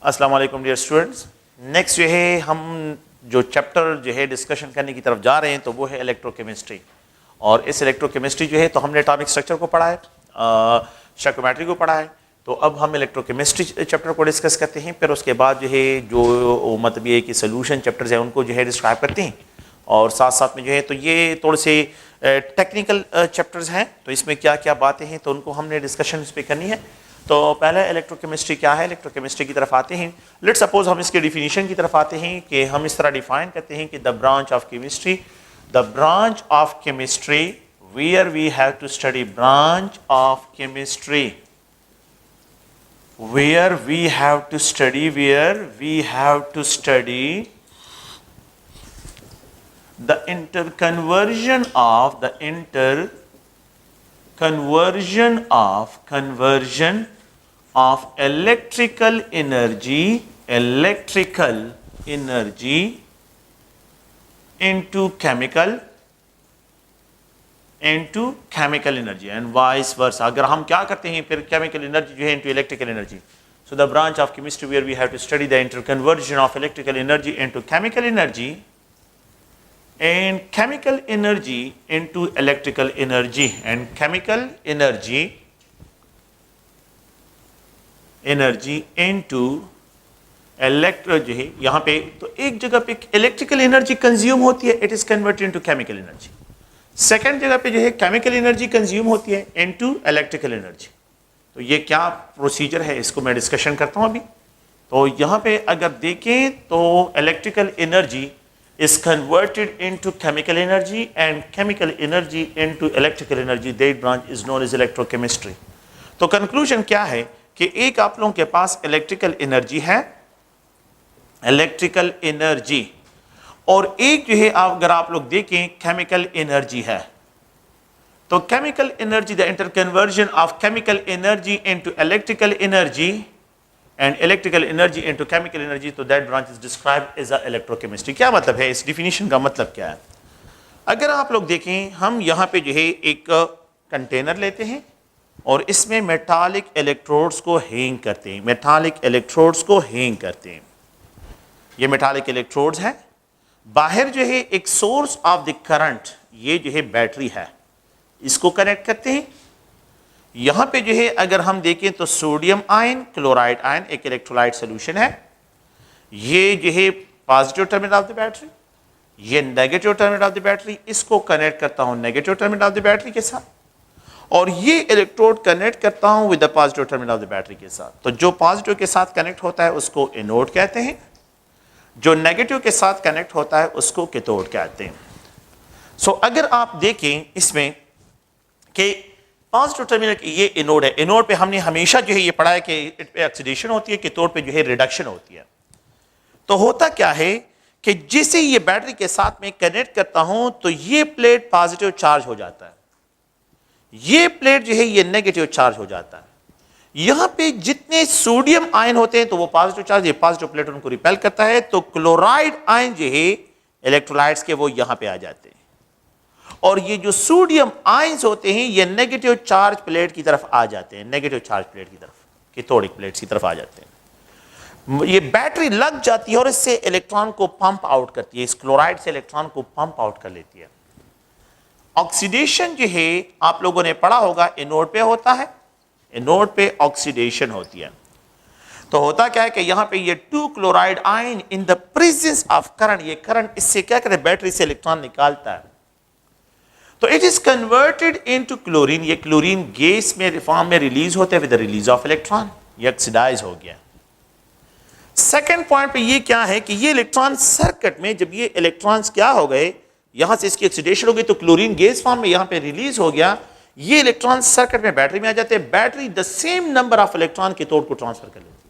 अस्सलाम वालेकुम dear students. Next जो है हम जो चैप्टर जो है डिस्कशन करने की तरफ जा रहे हैं तो वो है इलेक्ट्रोकेमिस्ट्री। और इस इलेक्ट्रोकेमिस्ट्री जो है तो हमने एटॉमिक स्ट्रक्चर को पढ़ा है, स्टोइकोमेट्री को पढ़ा है। तो अब हम इलेक्ट्रोकेमिस्ट्री चैप्टर को डिस्कस करते हैं। फिर उसके बाद जो है जो मतलब ये कि सोल्यूशन चैप्टर्स हैं उनको जो है डिस्क्राइब करते हैं। और साथ साथ में जो है तो ये थोड़े से टेक्निकल चैप्टर्स हैं, तो इसमें क्या क्या बातें हैं तो उनको हमने डिस्कशन इस पर करनी है। तो पहले इलेक्ट्रोकेमिस्ट्री क्या है, इलेक्ट्रोकेमिस्ट्री की तरफ आते हैं। लेट सपोज हम इसके डिफिनीशन की तरफ आते हैं कि हम इस तरह डिफाइन करते हैं कि the branch of chemistry, the branch of chemistry where we have to study branch of chemistry where we have to study the interconversion of electrical energy into chemical energy and vice versa। अगर हम क्या करते हैं फिर chemical energy जो है into electrical energy। So the branch of chemistry where we have to study the interconversion of electrical energy into chemical energy and chemical energy into electrical energy and chemical energy into electro जो है यहाँ पे तो एक जगह पे electrical energy consume होती है, it is converted into chemical energy। Second जगह पे जो है केमिकल एनर्जी कंज्यूम होती है इनटू इलेक्ट्रिकल एनर्जी। तो ये क्या प्रोसीजर है इसको मैं डिस्कशन करता हूं अभी। तो यहाँ पे अगर देखें तो electrical energy is converted into chemical energy and chemical energy into electrical energy. That branch is known as electrochemistry. तो कंक्लूजन क्या है कि एक आप लोगों के पास इलेक्ट्रिकल एनर्जी है, इलेक्ट्रिकल एनर्जी, और एक जो है अगर आप लोग देखें केमिकल एनर्जी है। तो chemical energy the interconversion of chemical energy into electrical energy and electrical energy into chemical energy, तो that branch is described as a electrochemistry. क्या मतलब है, इस डिफिनीशन का मतलब क्या है? अगर आप लोग देखें हम यहाँ पे जो है एक कंटेनर लेते हैं और इसमें मेटालिक इलेक्ट्रोड्स को हैंग करते हैं, ये मेटालिक इलेक्ट्रोड्स हैं। बाहर जो है एक सोर्स ऑफ द करंट, ये जो है बैटरी है, इसको कनेक्ट करते हैं। यहां पे जो है अगर हम देखें तो सोडियम आयन, क्लोराइड आयन एक इलेक्ट्रोलाइट सॉल्यूशन है। ये जो है positive terminal of the battery, ये negative terminal of the battery, इसको कनेक्ट करता हूं negative terminal of the battery के साथ, और ये इलेक्ट्रोड कनेक्ट करता हूं with the positive terminal of the battery के साथ। तो जो पॉजिटिव के साथ कनेक्ट होता है उसको एनोड कहते हैं, जो नेगेटिव के साथ कनेक्ट होता है उसको कैथोड कहते हैं। सो अगर आप देखें इसमें कि पॉजिटिव टर्मिनल ये एनोड है, एनोड पे हमने हमेशा जो है ये पढ़ा है कि इट पे ऑक्सीडेशन होती है, कैथोड पे जो है रिडक्शन होती है। तो होता क्या है कि जैसे ये बैटरी के साथ में कनेक्ट करता हूं तो ये प्लेट पॉजिटिव चार्ज हो जाता है, ये प्लेट जो है ये नेगेटिव चार्ज हो जाता है। यहां पे जितने सोडियम आयन होते हैं तो वो पॉजिटिव चार्ज, ये पॉजिटिव प्लेट उनको रिपेल करता है, तो क्लोराइड आयन जो है इलेक्ट्रोलाइट्स के वो यहां पे आ जाते हैं, और ये जो सोडियम आयंस होते हैं ये नेगेटिव चार्ज प्लेट की तरफ आ जाते हैं, नेगेटिव चार्ज प्लेट की तरफ, कैथोडिक प्लेट्स की तरफ आ जाते हैं। ये बैटरी लग जाती है और इससे इलेक्ट्रॉन को पंप आउट करती है, इस क्लोराइड से इलेक्ट्रॉन को पंप आउट कर लेती है। ऑक्सीडेशन जो है आप लोगों ने पढ़ा होगा एनोड पे होता है, एनोड पे ऑक्सीडेशन होती है। तो होता क्या है कि यहां पे ये 2 chloride ion in the presence of current, ये करंट इससे क्या करे बैटरी से इलेक्ट्रॉन निकालता है, तो it is converted into chlorine. ये क्लोरीन गैस में फॉर्म में रिलीज होते हैं with the release of electron, ये ऑक्सीडाइज हो गया। सेकेंड पॉइंट पे ये क्या है कि ये इलेक्ट्रॉन सर्किट में जब ये इलेक्ट्रॉन्स क्या हो गए, यहां से इसकी ऑक्सीडेशन हो गई तो क्लोरीन गैस फॉर्म में यहां पे रिलीज हो गया, ये इलेक्ट्रॉन सर्किट में बैटरी में आ जाते हैं। Battery the same number of electron cathode को ट्रांसफर कर लेती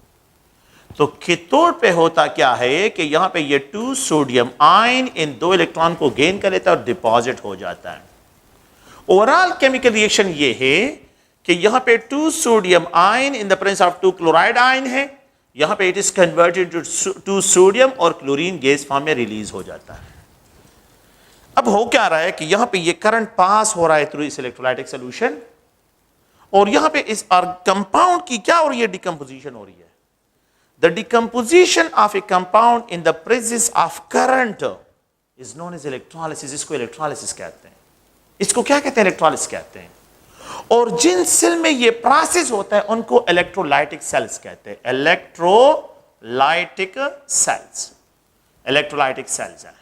है। तो कैथोड पे होता क्या है कि यहां पे ये 2 सोडियम आयन इन 2 इलेक्ट्रॉन को गेन कर लेता है और डिपॉजिट हो जाता है। ओवरऑल केमिकल रिएक्शन ये है कि यहां पे 2 sodium ion in the presence of 2 chloride ion है, यहां पे it is converted to sodium और क्लोरीन गैस फॉर्म में रिलीज हो जाता है। अब हो क्या रहा है कि यहां पे ये करंट पास हो रहा है थ्रू इस इलेक्ट्रोलाइटिक सॉल्यूशन, और यहां पे इस कंपाउंड की क्या हो रही है, डिकम्पोजिशन हो रही है। The decomposition of a compound in the presence of current is known as electrolysis. इसको electrolysis कहते हैं. इसको क्या कहते हैं? electrolysis कहते हैं. और जिन सेल में ये प्रोसेस होता है उनको इलेक्ट्रोलाइटिक सेल्स कहते हैं. इलेक्ट्रोलाइटिक सेल्स, इलेक्ट्रोलाइटिक सेल्स है.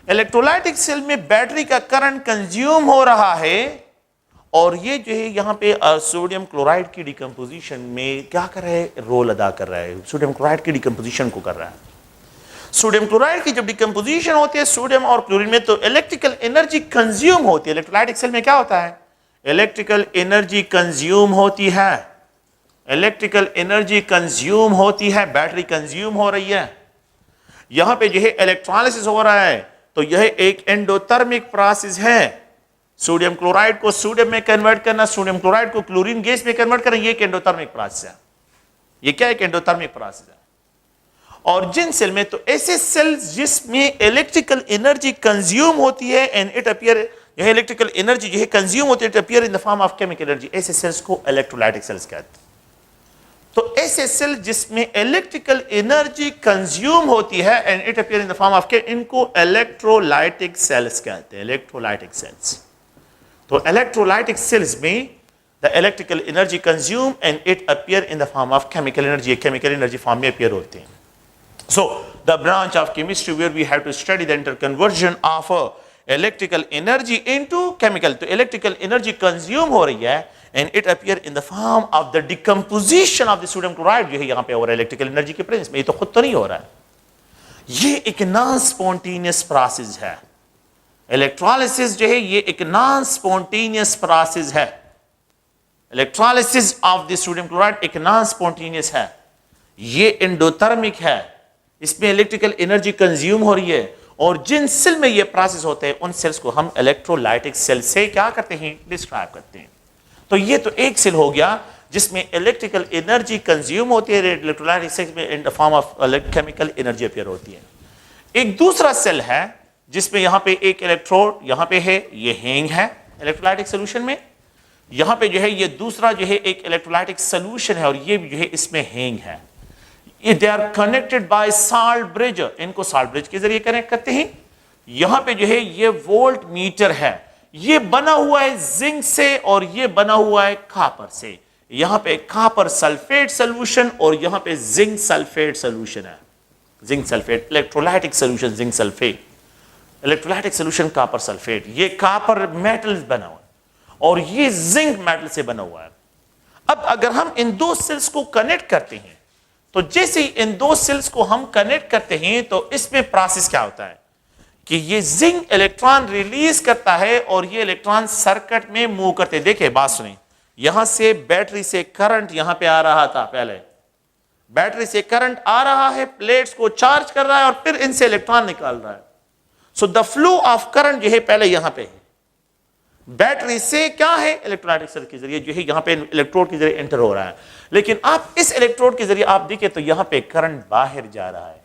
इलेक्ट्रोलाइटिक सेल में बैटरी का करंट कंज्यूम हो रहा है और ये जो है यहां पे सोडियम क्लोराइड की डिकम्पोजिशन में क्या कर रहा है? रोल अदा कर रहा है. सोडियम क्लोराइड की डिकम्पोजिशन को कर रहा है. सोडियम क्लोराइड की जब डिकम्पोजिशन होती है सोडियम और क्लोरीन में तो इलेक्ट्रिकल एनर्जी कंज्यूम होती है. इलेक्ट्रोलाइटिक सेल में क्या होता है? इलेक्ट्रिकल एनर्जी कंज्यूम होती है. इलेक्ट्रिकल एनर्जी कंज्यूम होती है. बैटरी कंज्यूम हो रही है. यहां पे जो है इलेक्ट्रोलाइसिस हो रहा है तो यह एक एंडोथर्मिक प्रोसेस है. सोडियम क्लोराइड को सोडियम में कन्वर्ट करना, सोडियम क्लोराइड को क्लोरीन गैस में कन्वर्ट करना, यह एक एंडोथर्मिक प्रोसेस है. यह क्या एक एंडोथर्मिक प्रोसेस है. और जिन सेल में तो ऐसे सेल्स जिसमें इलेक्ट्रिकल एनर्जी कंज्यूम होती है एंड इट अपीयर, यह इलेक्ट्रिकल एनर्जी जो है कंज्यूम होती है, it appear in the form of chemical energy, ऐसे सेल्स को इलेक्ट्रोलाइटिक सेल्स कहते हैं. तो ऐसे सेल जिसमें इलेक्ट्रिकल एनर्जी कंज्यूम होती है and it appear in the form of, इनको इलेक्ट्रोलाइटिक सेल्स कहते हैं. Electrolytic cells. तो इलेक्ट्रोलाइटिक सेल्स में the electrical energy consume and it appear in the form of chemical energy, chemical energy form में appear होते हैं. So the branch of chemistry where we have to study the interconversion of electrical energy into chemical, तो electrical energy consume हो रही है and it appear in the form of the decomposition of the sodium chloride जो है यहाँ पे हो रहा है electrical energy के presence में. ये तो खुद तो नहीं हो रहा है, ये एक नॉन स्पॉन्टेनियस प्रोसेस है. इलेक्ट्रोलाइसिस जो है ये एक नॉन स्पॉन्टेनियस प्रोसेस है. Electrolysis of the sodium chloride एक नॉन स्पॉन्टेनियस है. ये एंडोथर्मिक है. इसमें इलेक्ट्रिकल एनर्जी कंज्यूम हो रही है और जिन सेल में ये प्रोसेस होते हैं उन सेल्स को हम इलेक्ट्रोलाइटिक सेल से क्या करते हैं? डिस्क्राइब करते हैं. तो ये तो एक सेल हो गया जिसमें इलेक्ट्रिकल एनर्जी कंज्यूम होती है, इलेक्ट्रोलाइटिक सेल में इन the form of chemical energy appear होती है. एक दूसरा सेल है जिसमें यहां पे एक इलेक्ट्रोड यहां पे है, ये हैंग है इलेक्ट्रोलाइटिक सोल्यूशन में. यहां पे जो है ये दूसरा जो है एक इलेक्ट्रोलाइटिक सोल्यूशन है और ये जो है इसमें हैंग है. They are connected by salt bridge. इनको साल्ट ब्रिज के जरिए कनेक्ट करते हैं. यहां पे जो है ये वोल्ट मीटर है, ये बना हुआ है जिंक से और ये बना हुआ है कॉपर से. यहां पे कॉपर सल्फेट सॉल्यूशन और यहां पे जिंक सल्फेट सॉल्यूशन है. Zinc sulphate electrolytic solution, zinc sulphate electrolytic solution copper sulphate. ये कॉपर मेटल बना हुआ है और ये जिंक मेटल से बना हुआ है. अब अगर हम इन दो सेल्स को कनेक्ट करते हैं तो जैसे ही इन दो सेल्स को हम कनेक्ट करते हैं तो इसमें प्रोसेस क्या होता है कि ये जिंक इलेक्ट्रॉन रिलीज करता है और ये इलेक्ट्रॉन सर्किट में मूव करते हैं. देखिए बात सुनिए, यहां से बैटरी से करंट यहां पे आ रहा था, पहले बैटरी से करंट आ रहा है, प्लेट्स को चार्ज कर रहा है और फिर इनसे इलेक्ट्रॉन निकाल रहा है. So the flow of current जो है पहले यहां पे है, बैटरी से क्या है इलेक्ट्रोलाइटिक सेल के जरिए जो है यहां पे इलेक्ट्रोड के जरिए एंटर हो रहा है. लेकिन आप इस इलेक्ट्रोड के जरिए आप देखें तो यहां पे करंट बाहर जा रहा है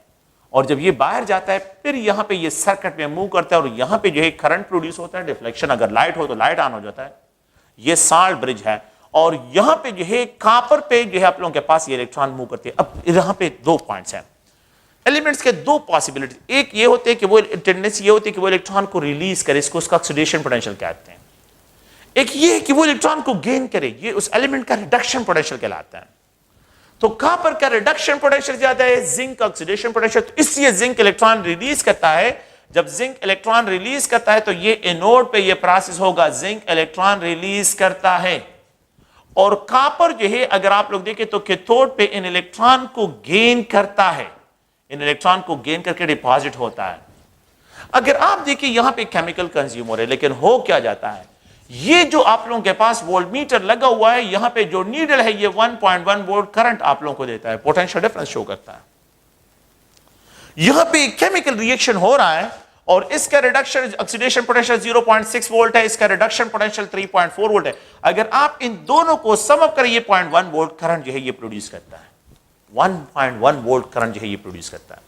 और जब ये बाहर जाता है फिर यहां पे ये सर्किट में मूव करता है और यहां पे जो है करंट प्रोड्यूस होता है. डिफ्लेक्शन, अगर लाइट हो तो लाइट ऑन हो जाता है. ये साल्ट ब्रिज है और यहां पे जो है कॉपर पे जो है आप लोगों के पास ये इलेक्ट्रॉन मूव करते हैं. अब यहां पे दो पॉइंट्स हैं, एलिमेंट्स के दो पॉसिबिलिटी. एक ये होते हैं कि वो टेंडेंसी ये होती है कि वो इलेक्ट्रॉन को रिलीज करे, इसको उसका ऑक्सीडेशन पोटेंशियल कहते हैं. एक ये है कि वो इलेक्ट्रॉन को गेन करे, ये उस एलिमेंट का रिडक्शन पोटेंशियल कहलाता है. तो कॉपर का रिडक्शन पोटेंशियल ज्यादा है, जिंक का ऑक्सीडेशन पोटेंशियल, तो इसलिए जिंक इलेक्ट्रॉन रिलीज करता है. जब जिंक इलेक्ट्रॉन रिलीज करता है तो ये एनोड पे ये प्रोसेस होगा, जिंक इलेक्ट्रॉन रिलीज करता है. और कॉपर जो है अगर आप लोग देखें तो कैथोड पे इन इलेक्ट्रॉन को गेन करता है, इन इलेक्ट्रॉन को गेन करके डिपॉजिट होता है. अगर आप देखिए यहां पे केमिकल कंज्यूम हो रहे, लेकिन हो क्या जाता है, ये जो आप लोगों के पास वोल्टमीटर लगा हुआ है यहां पे जो नीडल है ये 1.1 वोल्ट करंट आप लोगों को देता है, पोटेंशियल डिफरेंस शो करता है. यहां पे केमिकल रिएक्शन हो रहा है और इसका रिडक्शन ऑक्सीडेशन पोटेंशियल 0.6 वोल्ट है, इसका रिडक्शन पोटेंशियल 3.4 वोल्ट है. अगर आप इन दोनों को सम अप करें ये 0.1 वोल्ट करंट जो है ये प्रोड्यूस करता है. 1.1 वोल्ट करंट जो है ये प्रोड्यूस करता है.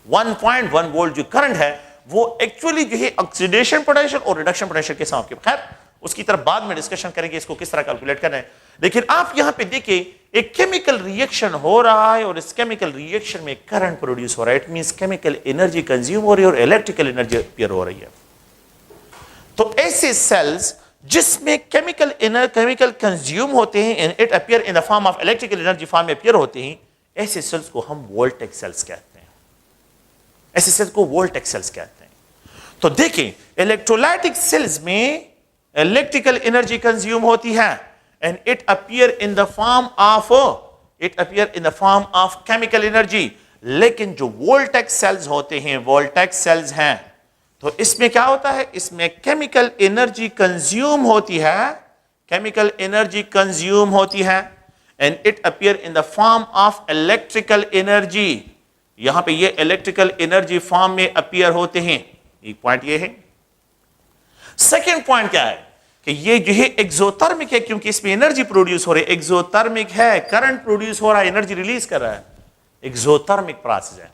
1.1 वोल्ट जो करंट है वो एक्चुअली जो है ऑक्सीडेशन पोटेंशियल और रिडक्शन पोटेंशियल के साथ, खैर उसकी तरफ बाद में डिस्कशन करेंगे इसको किस तरह कैलकुलेट करना है. लेकिन आप यहां पे देखिए एक केमिकल रिएक्शन हो रहा है और इस केमिकल रिएक्शन में करंट प्रोड्यूस हो रहा है, it means chemical energy consume हो रही है और इलेक्ट्रिकल एनर्जी अपीयर हो रही है। तो ऐसे सेल्स जिसमें केमिकल कंज्यूम होते हैं and it appear in the form of electrical energy form में अपीयर होते हैं, ऐसे सेल्स को हम वोल्टेक सेल्स कहते हैं। ऐसे सेल्स को वोल्टेक सेल्स कहते हैं। तो देखें, इलेक्ट्रोलाइटिक सेल्स में इलेक्ट्रिकल एनर्जी कंज्यूम होती है and it appear in the form of chemical energy. लेकिन जो वोल्टेक सेल्स होते हैं, वोल्टेक सेल्स हैं, तो इसमें क्या होता है, इसमें केमिकल एनर्जी कंज्यूम होती है, केमिकल एनर्जी कंज्यूम होती है and it appear in the form of electrical energy. यहां पे ये इलेक्ट्रिकल एनर्जी फॉर्म में अपीयर होते हैं। एक पॉइंट ये है। सेकेंड पॉइंट क्या है कि ये जो है एक्सोथर्मिक है, क्योंकि इसमें एनर्जी प्रोड्यूस हो रही है, एक्सोथर्मिक है, करंट प्रोड्यूस हो रहा है, एनर्जी रिलीज कर रहा है, एक्सोथर्मिक प्रोसेस है।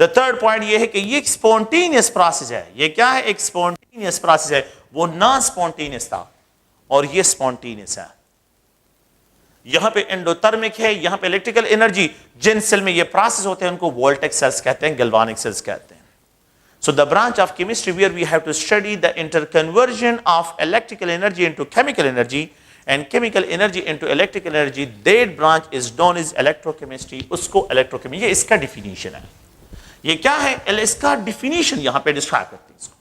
द थर्ड पॉइंट ये है कि ये स्पॉन्टेनियस प्रोसेस है। ये क्या है? एक स्पॉन्टेनियस प्रोसेस है। वो नॉन स्पॉन्टेनियस था और ये स्पॉन्टेनियस है। यहां पे एंडोथर्मिक है, यहां पे इलेक्ट्रिकल एनर्जी। जिन सेल में ये प्रोसेस होते हैं उनको वोल्टेक सेल्स कहते हैं, गैल्वानिक सेल्स कहते हैं। So the branch of chemistry where we have to study the interconversion of electrical energy into chemical energy and chemical energy into electrical energy, that branch is known as electrochemistry। उसको electrochemistry, ये इसका definition है। ये क्या है? इसका definition यहां पे describe करते हैं इसको।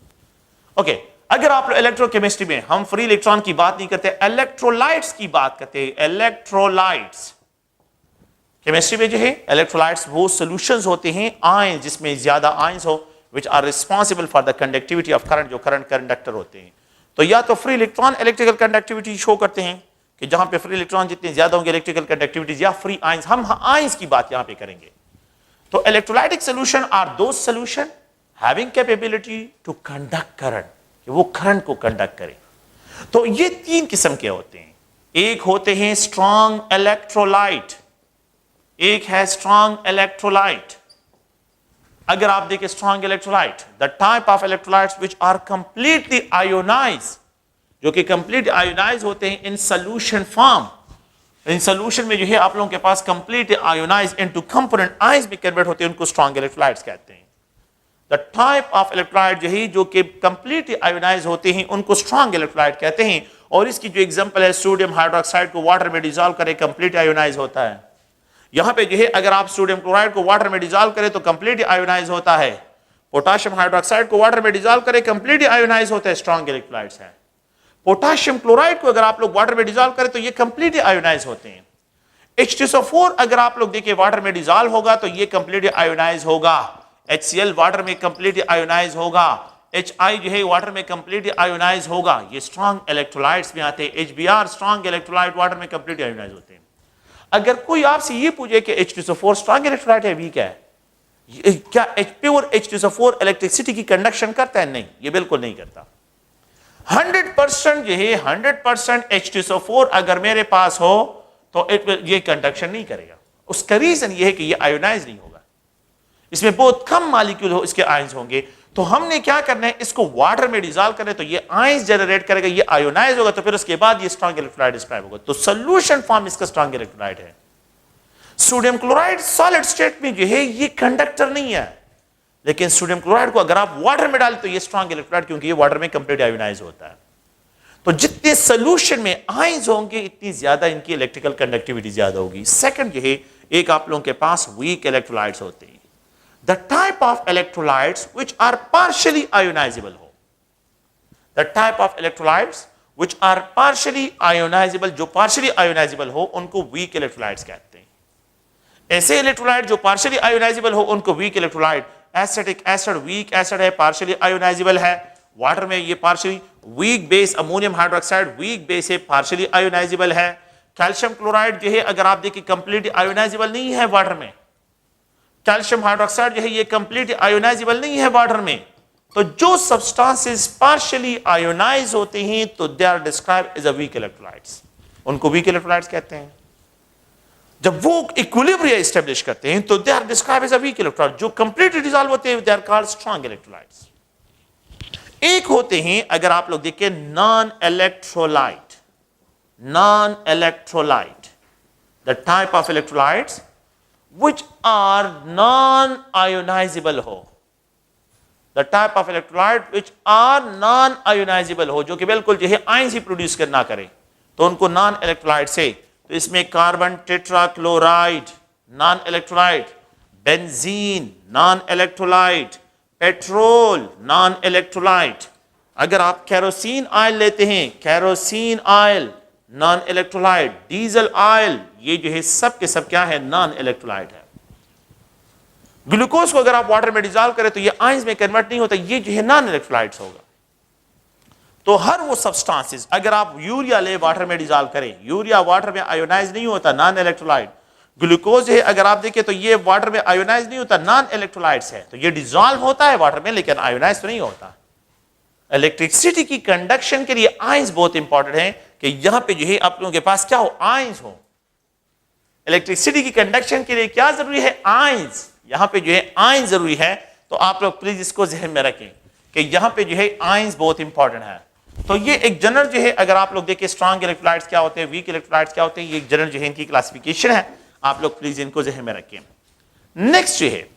Okay, अगर आप इलेक्ट्रोकेमिस्ट्री में हम फ्री इलेक्ट्रॉन की बात नहीं करते, इलेक्ट्रोलाइट्स की बात करते हैं। इलेक्ट्रोलाइट्स केमिस्ट्री में जो है, इलेक्ट्रोलाइट्स वो सॉल्यूशंस होते हैं, आयन जिसमें ज्यादा आयंस हो, which are responsible for the conductivity of current, जो करंट कंडक्टर होते हैं। तो या तो free electron electrical conductivity show करते हैं कि जहां पे फ्री इलेक्ट्रॉन जितने ज्यादा होंगे इलेक्ट्रिकल कंडक्टिविटी, या फ्री आयंस। हम आयंस की बात यहां पे करेंगे। तो electrolytic solution are those solution having capability to conduct current, कि वो करंट को कंडक्ट करे। तो ये तीन किस्म के होते हैं। एक होते हैं स्ट्रॉन्ग इलेक्ट्रोलाइट, एक है स्ट्रॉन्ग इलेक्ट्रोलाइट। अगर आप देखें strong electrolyte, the type of electrolytes which are completely ionise, जो कि कंप्लीट आयोनाइज होते हैं in solution form. In solution में जो है आप लोगों के पास complete ionise into component ions में कन्वर्ट होते हैं, उनको स्ट्रॉन्ग इलेक्ट्रोलाइट्स कहते हैं। द टाइप ऑफ इलेक्ट्रोलाइट जो है जो कि कंप्लीट आयोनाइज होते हैं, उनको स्ट्रॉन्ग इलेक्ट्रोलाइट कहते हैं। और इसकी जो एग्जांपल है, सोडियम हाइड्रोक्साइड को वाटर में डिसॉल्व करे, कंप्लीट आयोनाइज होता है। यहां पे जो है अगर आप सोडियम क्लोराइड को वाटर में डिसॉल्व करें तो कंप्लीट आयोनाइज होता है। पोटेशियम हाइड्रोक्साइड को वाटर में डिसॉल्व करें, कंप्लीट आयोनाइज होता है, स्ट्रॉन्ग इलेक्ट्रोलाइट्स हैं। पोटेशियम क्लोराइड को अगर आप लोग वाटर में डिसॉल्व करें तो ये कंप्लीट आयोनाइज होते हैं। H2SO4 अगर आप लोग देखिए वाटर में डिसॉल्व होगा तो ये कंप्लीट आयोनाइज होगा। HCl वाटर में कंप्लीट आयोनाइज होगा। HI जो है वाटर में कंप्लीट आयोनाइज होगा। ये स्ट्रॉन्ग इलेक्ट्रोलाइट्स में आते हैं। HBr स्ट्रॉन्ग इलेक्ट्रोलाइट वाटर में कंप्लीट आयोनाइज होते हैं। अगर कोई आपसे ये पूछे कि H2SO4 स्ट्रॉन्ग इलेक्ट्रोलाइट है, वीक है, क्या प्योर H2SO4 इलेक्ट्रिसिटी की कंडक्शन करता है? नहीं, ये बिल्कुल नहीं करता। 100% जो है 100% H2SO4 अगर मेरे पास हो तो ये कंडक्शन नहीं करेगा। उसका रीजन ये है कि ये आयोनाइज नहीं होगा, इसमें बहुत कम मॉलिक्यूल हो इसके आयंस होंगे। तो हमने क्या करना है, इसको वाटर में डिसॉल्व करें तो ये आयंस जनरेट करेगा, ये आयोनाइज होगा, तो फिर उसके बाद ये स्ट्रॉन्ग इलेक्ट्रोलाइट डिस्क्राइब होगा। तो सॉल्यूशन फॉर्म इसका स्ट्रॉन्ग इलेक्ट्रोलाइट है। सोडियम क्लोराइड सॉलिड स्टेट में जो है ये कंडक्टर नहीं है, लेकिन सोडियम क्लोराइड को अगर आप वाटर में डालें तो ये स्ट्रॉन्ग इलेक्ट्रोलाइट, क्योंकि ये वाटर में कंप्लीट आयोनाइज होता है। तो जितने सॉल्यूशन में आयंस होंगे इतनी ज्यादा इनकी इलेक्ट्रिकल कंडक्टिविटी ज्यादा होगी। सेकंड जो है, एक आप लोगों के पास वीक इलेक्ट्रोलाइट्स होते हैं। The type of electrolytes which are partially ionizable हो, the type of electrolytes which are partially ionizable, जो partially ionizable हो उनको weak electrolytes कहते हैं। ऐसे इलेक्ट्रोलाइट जो partially ionizable हो उनको weak electrolyte, acetic acid weak acid है, partially ionizable है, वाटर में ये partially weak base, ammonium hydroxide weak base है, partially ionizable है। कैल्शियम क्लोराइड जो है अगर आप देखिए कंप्लीट ionizable नहीं है वाटर में, कैल्शियम हाइड्रोक्साइड जो है ये कंप्लीट आयोनाइजेबल नहीं है वाटर में। तो जो सब्सटेंसेस पार्शियली आयोनाइज होते हैं तो they are described as a weak electrolytes, उनको वीक इलेक्ट्रोलाइट्स कहते हैं। जब वो इक्विलिब्रियम एस्टेब्लिश करते हैं तो they are described as a weak electrolyte. जो कंप्लीटली डिसॉल्व होते हैं they are called strong electrolytes. एक होते हैं अगर आप लोग देखिए non electrolyte, non electrolyte. The type of electrolytes which are non ionisable हो, the type of electrolyte which are non ionisable हो, जो कि बिल्कुल जो है आयंस ही प्रोड्यूस करना करे, तो उनको नॉन इलेक्ट्रोलाइट से, तो इसमें carbon tetrachloride non electrolyte, benzene non electrolyte, petrol non electrolyte. अगर आप केरोसिन ऑयल लेते हैं, kerosene oil non electrolyte, diesel oil, ये जो है सब के सब क्या है, नॉन इलेक्ट्रोलाइट है। ग्लूकोज को अगर आप वाटर में डिजॉल्व करें तो ये आयंस में कन्वर्ट नहीं होता, ये जो है नॉन इलेक्ट्रोलाइट्स होगा। तो हर वो सब्सटेंसेस, अगर आप यूरिया ले वाटर में डिजॉल्व करें, यूरिया वाटर में आयोनाइज नहीं होता, नॉन इलेक्ट्रोलाइट। ग्लूकोज है अगर आप देखें तो ये वाटर में आयोनाइज नहीं होता, नॉन इलेक्ट्रोलाइट्स है, तो ये डिजॉल्व होता है वाटर में लेकिन आयोनाइज तो नहीं होता। इलेक्ट्रिसिटी की कंडक्शन के लिए आयंस बहुत इंपॉर्टेंट है कि यहां पे जो है आप लोगों के पास क्या हो, आयंस हो। इलेक्ट्रिसिटी की कंडक्शन के लिए क्या जरूरी है, आयंस। यहां पे जो है आयंस जरूरी है, तो आप लोग प्लीज इसको ध्यान में रखें कि यहां पे जो है आयंस बहुत इंपॉर्टेंट है। तो ये एक जनरल जो है, अगर आप लोग देखें स्ट्रॉन्ग इलेक्ट्रोलाइट्स क्या होते हैं, वीक इलेक्ट्रोलाइट्स क्या होते हैं, ये एक जनरल जो है इनकी क्लासिफिकेशन है, आप लोग प्लीज इनको ध्यान में रखें। नेक्स्ट जो है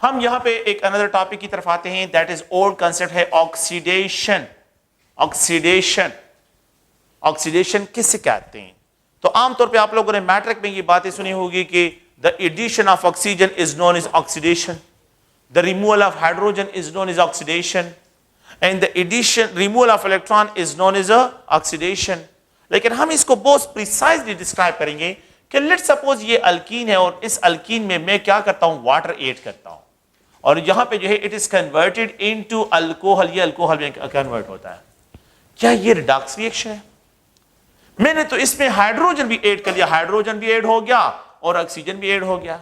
हम यहां पे एक अनदर टॉपिक की तरफ आते हैं, दैट इज ओल्ड कंसेप्ट है ऑक्सीडेशन। ऑक्सीडेशन, ऑक्सीडेशन किससे कहते हैं? तो आमतौर पे आप लोगों ने मैट्रिक में ये बातें सुनी होगी कि the addition of oxygen is known as oxidation, the removal of hydrogen is known as oxidation, and the addition removal of electron is known as oxidation. लेकिन हम इसको बहुत प्रिसाइजली डिस्क्राइब करेंगे कि लेट सपोज ये अल्कीन है और इस अल्कीन में मैं क्या करता हूं, वाटर ऐड करता हूं, और यहां पे जो है it is converted into alcohol, ये अल्कोहल में कन्वर्ट होता है। क्या ये रिडक्स रिएक्शन है? मैंने तो इसमें हाइड्रोजन भी ऐड कर दिया, हाइड्रोजन भी ऐड हो गया और ऑक्सीजन भी ऐड हो गया।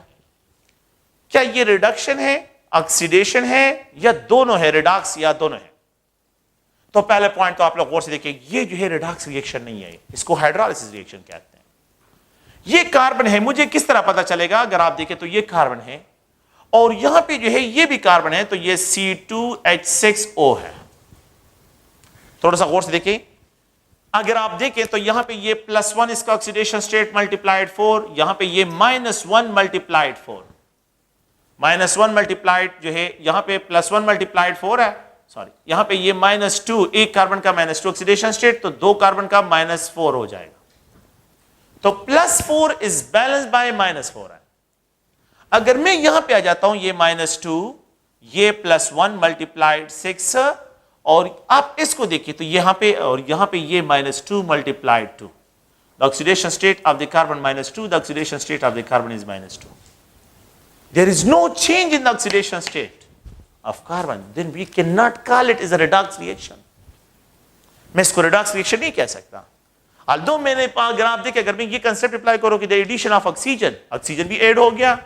क्या ये रिडक्शन है, ऑक्सीडेशन है, या दोनों है, रिडक्स या दोनों है? तो पहले पॉइंट तो आप लोग गौर से देखिए, ये जो है रिडक्स रिएक्शन नहीं है, इसको हाइड्रोलिसिस रिएक्शन कहते हैं। ये कार्बन है, मुझे किस तरह पता चलेगा? अगर आप देखें तो ये कार्बन है और यहां पे जो है ये भी कार्बन है, तो ये C2H6O है। थोड़ा सा गौर से देखिए, अगर आप देखें तो यहां पे ये +1 इसका ऑक्सीडेशन स्टेट मल्टीप्लाइड 4, यहां पे ये -1 मल्टीप्लाइड 4, -1 मल्टीप्लाइड जो है यहां पे +1 मल्टीप्लाइड 4 है, सॉरी यहां पे ये -2, एक कार्बन का -2 ऑक्सीडेशन स्टेट, तो दो कार्बन का -4 हो जाएगा। तो +4 इज बैलेंस बाय -4 है। अगर मैं यहां पे आ जाता हूं, ये -2, ये +1 मल्टीप्लाइड 6, और आप इसको देखिए तो यहां पे और यहां पे ये -2 multiplied 2, the oxidation state of the carbon -2, the oxidation state of the carbon is -2। There is no change in the oxidation state of carbon, then we can not call it is a redox reaction. मैं इसको Redux reaction नहीं कह सकता। although मैंने अगर आप देखें, अगर मैं ये कंसेप्ट अप्लाई करो कि the addition of oxygen, oxygen भी ऐड हो गया,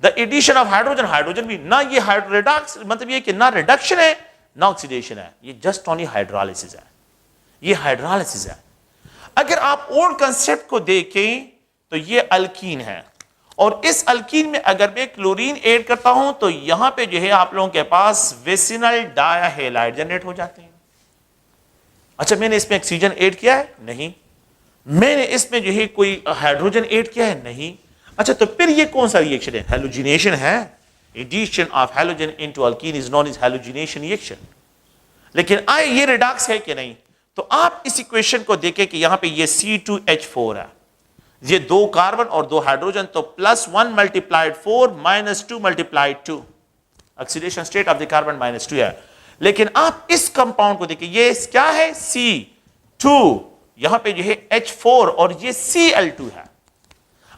the addition of hydrogen, hydrogen भी, ना ये रिडक्स मतलब ये कि ना रिडक्शन है ना ऑक्सीडेशन है, ये जस्ट ओनली हाइड्रोलिसिस है, ये हाइड्रोलिसिस है। अगर आप ओल्ड कंसेप्ट को देखें तो ये अल्कीन है, और इस अल्कीन में अगर मैं क्लोरीन ऐड करता हूं तो यहां पे जो है आप लोगों के पास विसिनल डायहेलाइड जनरेट हो जाते हैं। अच्छा, मैंने इसमें ऑक्सीजन ऐड किया है? नहीं। मैंने इसमें जो है कोई हाइड्रोजन ऐड किया है? नहीं। अच्छा, तो फिर ये कौन सा रिएक्शन है? हैलोजिनेशन है। Addition of halogen into alkene is known as halogenation reaction. लेकिन ये रिडक्स है कि नहीं? तो आप इस इक्वेशन को देखें कि यहां पे ये C2H4 है, ये दो कार्बन और दो हाइड्रोजन, तो +1 multiplied 4 -2 multiplied 2, oxidation state of the carbon -2 है। लेकिन आप इस कंपाउंड को देखिए, ये क्या है? C2, यहां पे जो है H4 और ये Cl2 है।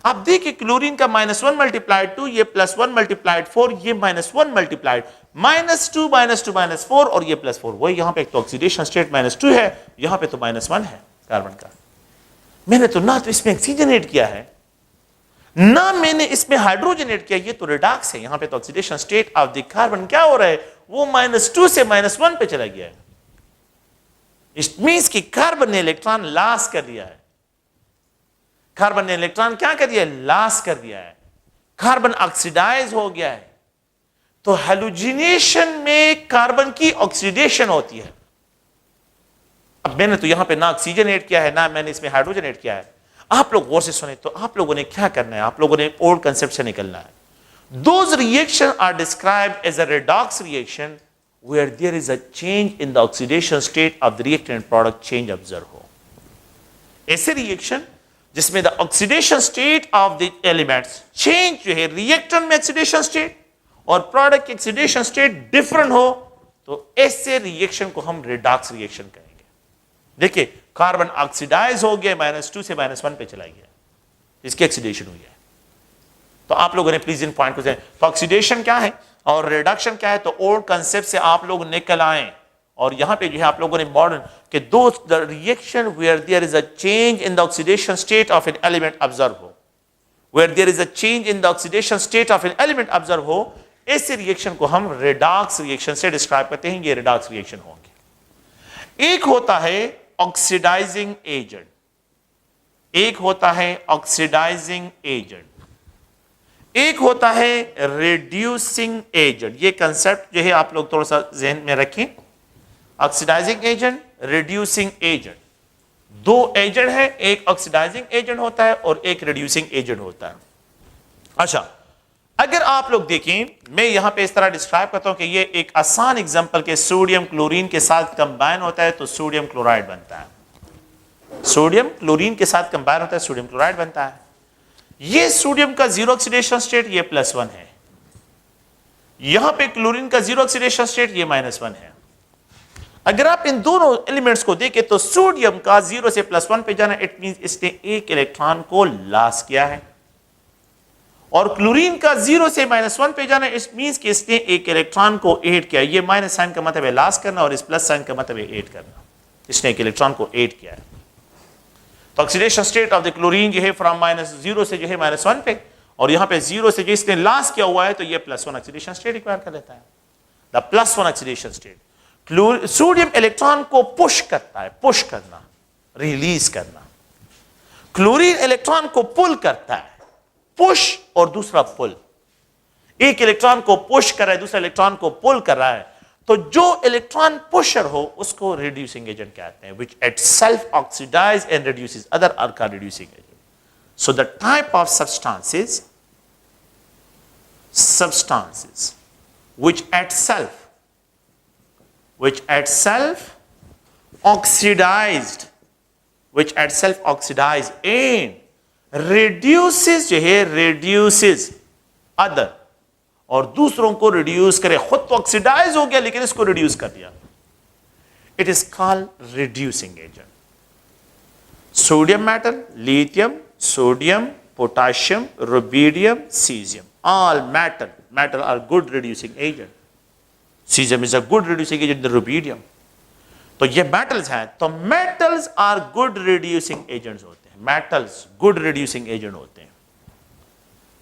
आप देखिए क्लोरीन का -1 मल्टीप्लाइड 2, ये +1 मल्टीप्लाइड 4, ये -1 मल्टीप्लाइड -2 -2 -4 और ये +4, वही यहां पे तो ऑक्सीडेशन स्टेट -2 है, यहां पे तो -1 है कार्बन का। मैंने तो ना तो इसमें ऑक्सीजन ऐड किया है ना मैंने इसमें हाइड्रोजन ऐड किया, ये तो रिडक्स है। यहां पे तो oxidation state of the carbon क्या हो रहा है? वो -2 से -1 पे चला गया है। इट मींस कि कार्बन ने इलेक्ट्रॉन लॉस कर दिया है। कार्बन ने इलेक्ट्रॉन क्या कर दिया है? लॉस कर दिया है। कार्बन ऑक्सीडाइज हो गया है। तो हैलोजिनेशन में कार्बन की ऑक्सीडेशन होती है। अब मैंने तो यहां पे ना ऑक्सीजन ऐड किया है ना मैंने इसमें हाइड्रोजन ऐड किया है। आप लोग गौर से सुने तो आप लोगों ने क्या करना है, आप लोगों ने ओल्ड कंसेप्ट से निकलना है. Those reactions are described as a redox reaction where there is a change in the oxidation state of the reactant product change observe हो. ऐसे रिएक्शन जिसमें the oxidation state of the elements change जो है, reactant में oxidation state और product की oxidation state different हो, तो ऐसे रिएक्शन को हम रिडॉक्स रिएक्शन कहेंगे. देखिए कार्बन ऑक्सीडाइज हो गया, -2 से -1 पे चला गया, इसकी ऑक्सीडेशन हुई है. तो आप लोगों ने प्लीज इन पॉइंट को समझें. तो ऑक्सीडेशन क्या है और रिडक्शन क्या है, तो ओल्ड कंसेप्ट से आप लोग निकल आए और यहां पे जो है आप लोगों ने मॉडर्न के दो reaction where there is a change in the oxidation state of an element observe हो, where there is a change in the oxidation state of an element observe हो, ऐसे रिएक्शन को हम रिडॉक्स रिएक्शन से describe करते हैं. ये redox reaction होंगे. एक होता है ऑक्सीडाइजिंग एजेंट, एक होता है ऑक्सीडाइजिंग एजेंट, एक होता है रिड्यूसिंग एजेंट. ये कंसेप्ट जो है आप लोग थोड़ा सा जहन में रखें. ऑक्सीडाइजिंग एजेंट, रिड्यूसिंग एजेंट, दो एजेंट है. एक ऑक्सीडाइजिंग एजेंट होता है और एक रिड्यूसिंग एजेंट होता है. अच्छा, अगर आप लोग देखें, मैं यहां पे इस तरह डिस्क्राइब करता हूं कि ये एक आसान एग्जांपल के सोडियम क्लोरीन के साथ कंबाइन होता है तो सोडियम क्लोराइड बनता है. सोडियम क्लोरीन के साथ कंबाइन होता है, सोडियम क्लोराइड बनता है. ये सोडियम का जीरो ऑक्सीडेशन स्टेट, ये +1 है. यहां पे क्लोरीन का जीरो ऑक्सीडेशन स्टेट, ये -1 है. अगर आप इन दोनों एलिमेंट्स को देखें तो सोडियम का 0 से +1 पे जाना, इट मींस इसने एक इलेक्ट्रॉन को लॉस किया है. और क्लोरीन का 0 से -1 पे जाना, इट मींस कि इसने एक इलेक्ट्रॉन को ऐड किया. ये माइनस साइन का मतलब है लॉस करना और इस प्लस साइन का मतलब है ऐड करना. इसने एक इलेक्ट्रॉन को ऐड किया है. तो oxidation state of the chlorine जो है फ्रॉम -0 से जो है -1 पे, और यहां पे 0 से जो इसने लॉस किया हुआ है तो ये +1 ऑक्सीडेशन स्टेट रिक्वायर कर लेता है. The +1 oxidation state. Sodium electron को पुश करता है, पुश करना, रिलीज करना. क्लोरीन इलेक्ट्रॉन को पुल करता है, पुश और दूसरा पुल. एक इलेक्ट्रॉन को पुश कर रहा है, दूसरा इलेक्ट्रॉन को पुल कर रहा है. तो जो इलेक्ट्रॉन पुशर हो उसको रिड्यूसिंग एजेंट कहते हैं, which itself oxidize and reduces other are called reducing agent. So the type of substances which at self oxidized and reduces जो है reduces other, और दूसरों को रिड्यूस करे. खुद तो ऑक्सीडाइज हो गया लेकिन इसको रिड्यूस कर दिया. It is called reducing agent. Sodium metal, lithium, sodium, potassium, rubidium, caesium, all metal are good reducing agent. Caesium is a good reducing agent, rubidium. तो ये मेटल्स हैं, तो metals are good reducing agents होते हैं. Metals good reducing agent होते हैं.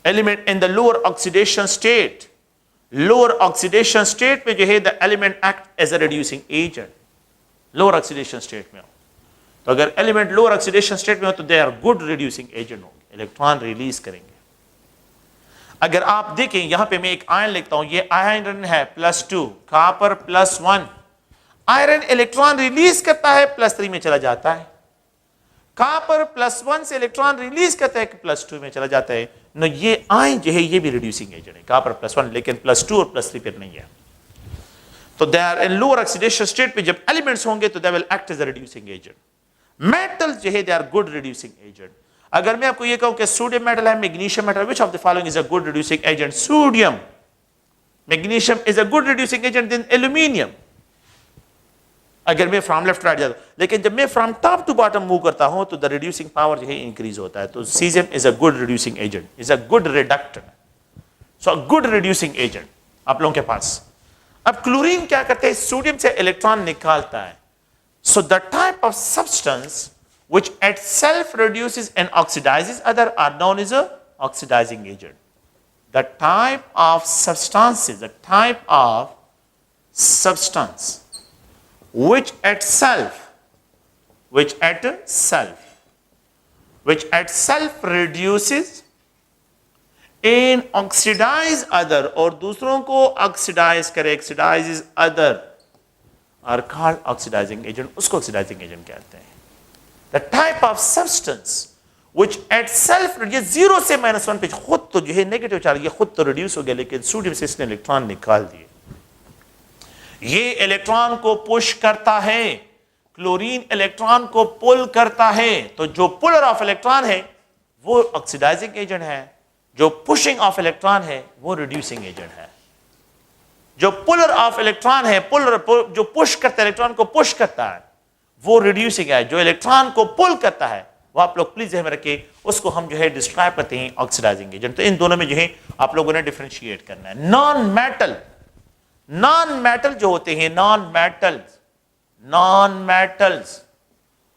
Element in the lower oxidation state में जो है the element act as a reducing agent. Lower oxidation state में हो तो अगर एलिमेंट लोअर ऑक्सीडेशन स्टेट में हो तो they are good reducing agent होंगे, इलेक्ट्रॉन रिलीज करेंगे. अगर आप देखें यहां पे मैं एक आयन लिखता हूं, ये आयरन है +2, कॉपर +1. आयरन इलेक्ट्रॉन रिलीज करता है, +3 में चला जाता है. कॉपर +1 से इलेक्ट्रॉन रिलीज करता है, +2 में चला जाता है. न ये आयन जो है ये भी रिड्यूसिंग एजेंट है, कॉपर +1, लेकिन +2 और +3 पर नहीं है. तो they are in lower oxidation state पे जब एलिमेंट्स होंगे तो they will act as a reducing agent. Metal जो है they are good reducing agent. अगर मैं आपको ये कहूं कि सोडियम मेटल है, magnesium metal, which of the following is a good reducing agent? Sodium, magnesium is a good reducing agent than aluminium. अगर मैं फ्रॉम लेफ्ट राइट जाता हूं, लेकिन जब मैं from top to bottom move करता हूं तो द रिड्यूसिंग पावर जो है इंक्रीज होता है. तो caesium is a good reducing agent, is a good reductant. So a good reducing agent आप लोगों के पास. अब क्लोरीन क्या करते हैं? सोडियम से इलेक्ट्रॉन निकालता है. So the type of substance which itself reduces and oxidizes other are known as a oxidizing agent. The type of substance which at self reduces and oxidize other, और दूसरों को oxidize करे, oxidizes other, are called oxidizing agent. उसको oxidizing agent कहते हैं. The type of substance which at self, ये 0 से -1 पे खुद तो जो है नेगेटिव चार्ज, ये खुद तो रिड्यूस हो गया, लेकिन सोडियम से इसने इलेक्ट्रॉन निकाल दिए। ये इलेक्ट्रॉन को पुश करता है, क्लोरीन इलेक्ट्रॉन को पुल करता है। तो जो पुलर ऑफ इलेक्ट्रॉन है वो ऑक्सीडाइजिंग एजेंट है, जो पुशिंग ऑफ इलेक्ट्रॉन है वो रिड्यूसिंग एजेंट है। जो पुलर ऑफ इलेक्ट्रॉन है, जो पुश करता है, इलेक्ट्रॉन को पुश करता है, वो रिड्यूसिंग है। जो इलेक्ट्रॉन को पुल करता है वो आप लोग प्लीज ध्यान में रखिए, उसको हम जो है डिस्क्राइब करते हैं ऑक्सीडाइजिंग एजेंट। तो इन दोनों में जो है आप लोगों ने डिफरेंशिएट करना है। नॉन मेटल जो होते हैं, नॉन मेटल्स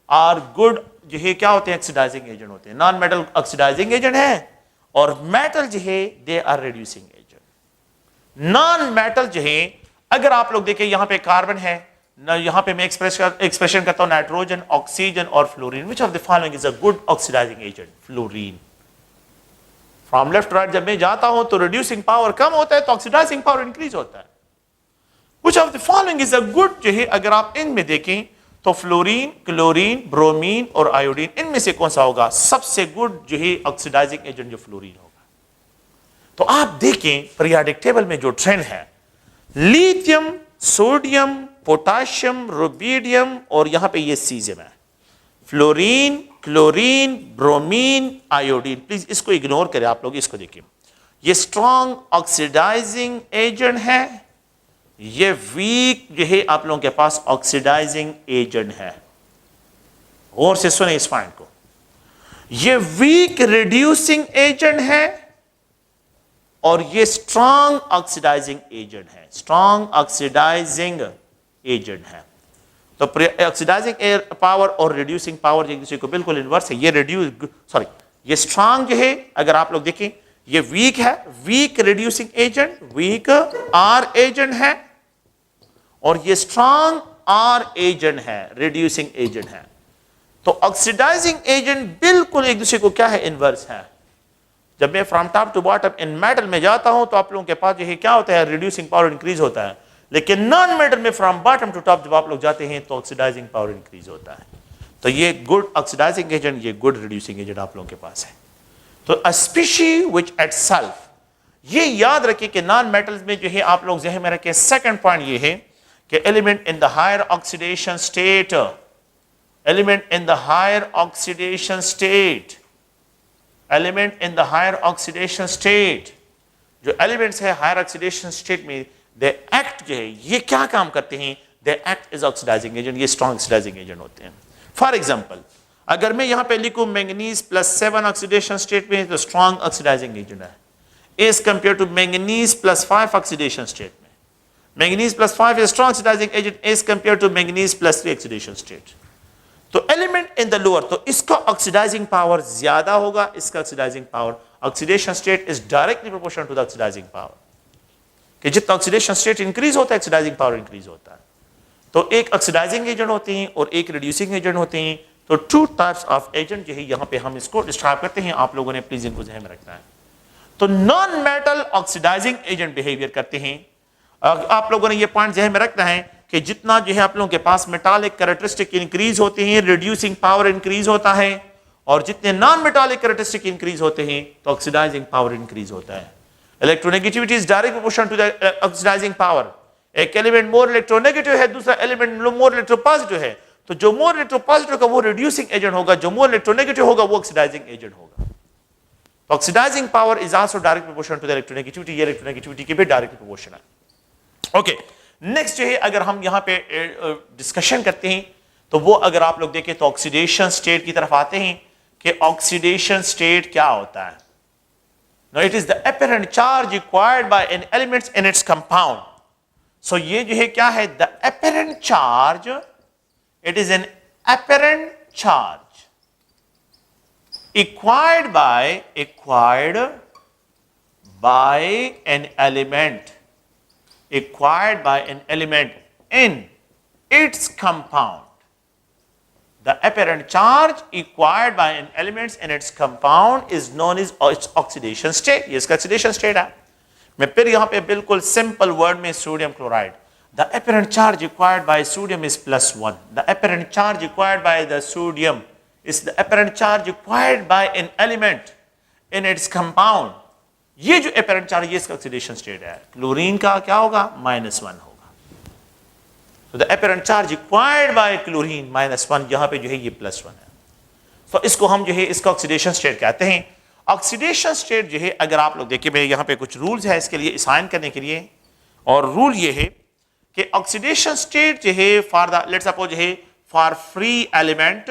आर गुड, जो है क्या होते हैं, ऑक्सीडाइजिंग एजेंट होते हैं। नॉन मेटल ऑक्सीडाइजिंग एजेंट है, और मेटल जो है they are reducing agent. Non metal जो है, अगर आप लोग देखें यहां पे कार्बन है ना, यहां पे मैं एक्सप्रेशन करता हूं नाइट्रोजन, ऑक्सीजन और fluorine. Which of the following is a good oxidizing agent? Fluorine. From left right जब मैं जाता हूं तो रिड्यूसिंग पावर कम होता है, तो ऑक्सीडाइजिंग पावर इंक्रीज होता है। विच of the following is a good, जो है अगर आप इनमें देखें तो फ्लोरीन, क्लोरीन, ब्रोमीन और आयोडीन, इनमें से कौन सा होगा सबसे गुड जो है ऑक्सीडाइजिंग एजेंट? जो फ्लोरीन होगा। तो आप देखें पीरियोडिक टेबल में जो ट्रेंड है, लिथियम, सोडियम, पोटाशियम, रुबिडियम और यहां पे ये सीजियम है। Fluorine, chlorine, bromine, iodine. Please इसको इग्नोर करें आप लोग, इसको देखिए। ये स्ट्रॉन्ग ऑक्सीडाइजिंग एजेंट है, ये वीक जो है आप लोगों के पास ऑक्सीडाइजिंग एजेंट है। और से सुने इस पॉइंट को, ये वीक रिड्यूसिंग एजेंट है और ये स्ट्रॉन्ग ऑक्सीडाइजिंग एजेंट है। स्ट्रॉन्ग ऑक्सीडाइजिंग एजेंट है। तो ऑक्सीडाइजिंग पावर और रिड्यूसिंग पावर एक दूसरे को बिल्कुल इनवर्स है। ये स्ट्रॉन्ग जो है अगर आप लोग देखें, ये वीक है, weak reducing agent, weak R agent है, और ये स्ट्रॉन्ग आर एजेंट है, रिड्यूसिंग एजेंट है। तो ऑक्सीडाइजिंग एजेंट बिल्कुल एक दूसरे को क्या है, इनवर्स है। जब मैं फ्रॉम टॉप टू बॉटम इन मेटल में जाता हूं तो आप लोगों के पास जो है क्या होता है, रिड्यूसिंग पावर इंक्रीज होता है। लेकिन नॉन मेटल में फ्रॉम बॉटम टू टॉप जब आप लोग जाते हैं तो ऑक्सीडाइजिंग पावर इंक्रीज होता है। तो ये गुड ऑक्सीडाइजिंग एजेंट, ये गुड रिड्यूसिंग एजेंट आप लोगों के पास है। तो अ स्पीशी व्हिच एट सेल्फ, ये याद रखिए कि नॉन मेटल्स में जो है आप लोग ज़हन में रखें, सेकंड पॉइंट ये है कि element in the higher oxidation state, element in the higher oxidation state, element in the higher oxidation state, जो एलिमेंट्स है हायर ऑक्सीडेशन स्टेट में, दे एक्ट जो है ये क्या काम करते हैं, they act is oxidizing agent, ये स्ट्रॉन्ग ऑक्सीडाइजिंग एजेंट होते हैं। फॉर एग्जांपल अगर मैं यहां पे लिखूं मैंगनीज +7 ऑक्सीडेशन स्टेट में, तो स्ट्रॉन्ग ऑक्सीडाइजिंग एजेंट है as compare to manganese +5 oxidation state में। Manganese +5 is strong oxidising agent as compare to manganese +3 oxidation state. तो एलिमेंट इन द लोअर, तो इसका ऑक्सीडाइजिंग पावर ज्यादा होगा, इसका oxidising power, oxidation state is directly proportional to the oxidising power, कि जितना oxidation state increase होता है ऑक्सीडाइजिंग पावर इंक्रीज होता है। तो एक ऑक्सीडाइजिंग एजेंट होते हैं और एक रिड्यूसिंग एजेंट होते हैं। तो टू टाइप्स ऑफ एजेंट जो है यहां पे हम इसको डिस्क्राइब करते हैं, आप लोगों ने प्लीज इनको ध्यान में रखना है। तो non metal oxidizing agent behaviour करते हैं। आप लोगों ने ये पॉइंट ध्यान में रखना है कि जितना जो है आप लोगों के पास मेटालिक कैरेक्टरिस्टिक इंक्रीज होते हैं, रिड्यूसिंग पावर इंक्रीज होता है, और जितने नॉन मेटालिक कैरेक्टरिस्टिक इंक्रीज होते हैं तो ऑक्सीडाइजिंग पावर इंक्रीज होता है। Electronegativity is direct proportional to the oxidising power. एक एलिमेंट मोर इलेक्ट्रोनेगेटिव है, दूसरा एलिमेंट मोर इलेक्ट्रोपॉजिटिव है, तो जो मोर इलेक्ट्रोपॉजिटिव का वो रिड्यूसिंग एजेंट होगा, जो मोर इलेक्ट्रोनेगेटिव होगा वो ऑक्सीडाइजिंग एजेंट होगा। तो oxidizing power is also direct proportional to the electronegativity, ये इलेक्ट्रोनेगेटिविटी की भी डायरेक्ट प्रोपोर्शनल है। ओके, नेक्स्ट जो है अगर हम यहां पे डिस्कशन करते हैं तो वो अगर आप लोग देखें तो ऑक्सीडेशन स्टेट की तरफ आते हैं कि ऑक्सीडेशन स्टेट क्या होता है। Now it is the apparent charge required by an element in its compound. So ये जो है क्या है, the apparent charge, it is an apparent charge acquired by an element, acquired by an element in its compound. The apparent charge acquired by an element in its compound is known as its oxidation state. ये इसका oxidation state है। मैं फिर यहाँ पे बिल्कुल simple word में sodium chloride, the apparent charge acquired by sodium is +1. The apparent charge acquired by the sodium is the apparent charge required by an element in its compound. ये जो apparent charge ये इसका oxidation state है, chlorine का क्या होगा, -1 होगा. So the apparent charge required by chlorine -1, यहाँ पे जो है ये +1 है. तो इसको हम जो है इसका ऑक्सीडेशन स्टेट कहते हैं. ऑक्सीडेशन स्टेट जो है, अगर आप लोग देखिए, यहाँ पे कुछ रूल्स है इसके लिए असाइन करने के लिए, और रूल ये है कि ऑक्सीडेशन स्टेट जो है फॉर द, लेट्स सपोज है for free element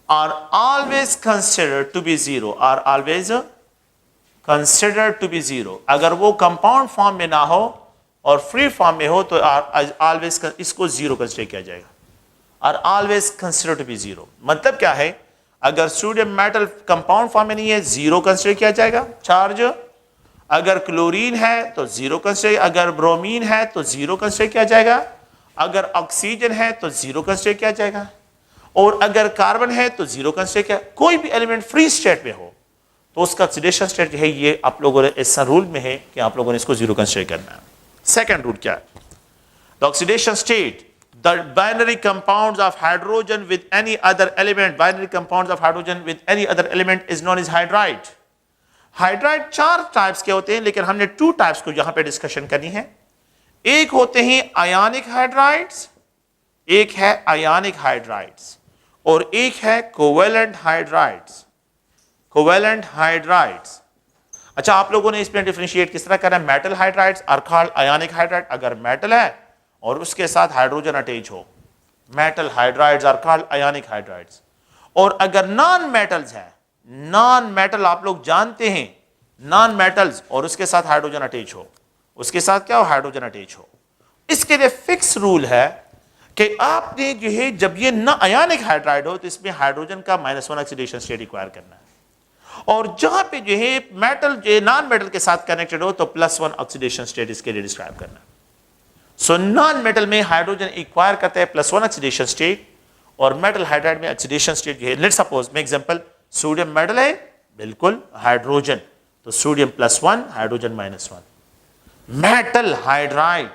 are always considered to be zero, are always considered to be zero. अगर वो कंपाउंड फॉर्म में ना हो और फ्री फॉर्म में हो तो ऑलवेज इसको जीरो कंसिडर किया जाएगा. Are always consider to be zero मतलब क्या है, अगर सोडियम मेटल कंपाउंड फॉर्म में नहीं है जीरो कंसिडर किया जाएगा चार्ज, अगर क्लोरीन है तो जीरो कंसिडर, अगर ब्रोमीन है तो जीरो कंसिडर किया जाएगा, अगर ऑक्सीजन है तो जीरो कंसिडर किया जाएगा, और अगर कार्बन है तो जीरो कंसिडर किया. कोई भी एलिमेंट फ्री स्टेट में हो तो उसका ऑक्सीडेशन स्टेट जो है ये आप लोगों ने ऐसा रूल में है कि आप लोगों ने इसको जीरो कंसिडर करना है. सेकंड रूल क्या है, the oxidation state, the binary compounds of hydrogen with any other element, binary compounds of hydrogen with any other element is known as hydride. Hydride 4 types के होते हैं, लेकिन हमने 2 टाइप्स को यहां पे डिस्कशन करनी है. एक होते हैं आयनिक हाइड्राइड्स, एक है आयनिक हाइड्राइड्स, और एक है कोवेलेंट हाइड्राइड्स. कोवेलेंट हाइड्राइड्स, अच्छा आप लोगों ने इसमें डिफरेंशिएट किस तरह करना है, metal hydrides are called ionic hydride. अगर मेटल है और उसके साथ हाइड्रोजन अटैच हो, metal hydrides are called ionic hydrides. और अगर नॉन मेटल्स है, नॉन मेटल आप लोग जानते हैं, नॉन मेटल्स और उसके साथ हाइड्रोजन अटैच हो, उसके साथ क्या हो, हाइड्रोजन अटैच हो, इसके लिए फिक्स रूल है कि आपने जो है जब ये ना आयनिक हाइड्राइड हो तो इसमें हाइड्रोजन का -1 ऑक्सीडेशन स्टेट रिक्वायर करना है, और जहां पे जो है मेटल जो नॉन मेटल के साथ कनेक्टेड हो तो +1 ऑक्सीडेशन स्टेट इसके लिए डिस्क्राइब करना है. सो नॉन मेटल में हाइड्रोजन एक्वायर करता है +1 ऑक्सीडेशन स्टेट, और मेटल हाइड्राइड में ऑक्सीडेशन स्टेट जो है, लेट्स सपोज मैं एग्जांपल, सोडियम मेटल है बिल्कुल हाइड्रोजन, तो sodium +1 hydrogen -1. Metal hydride,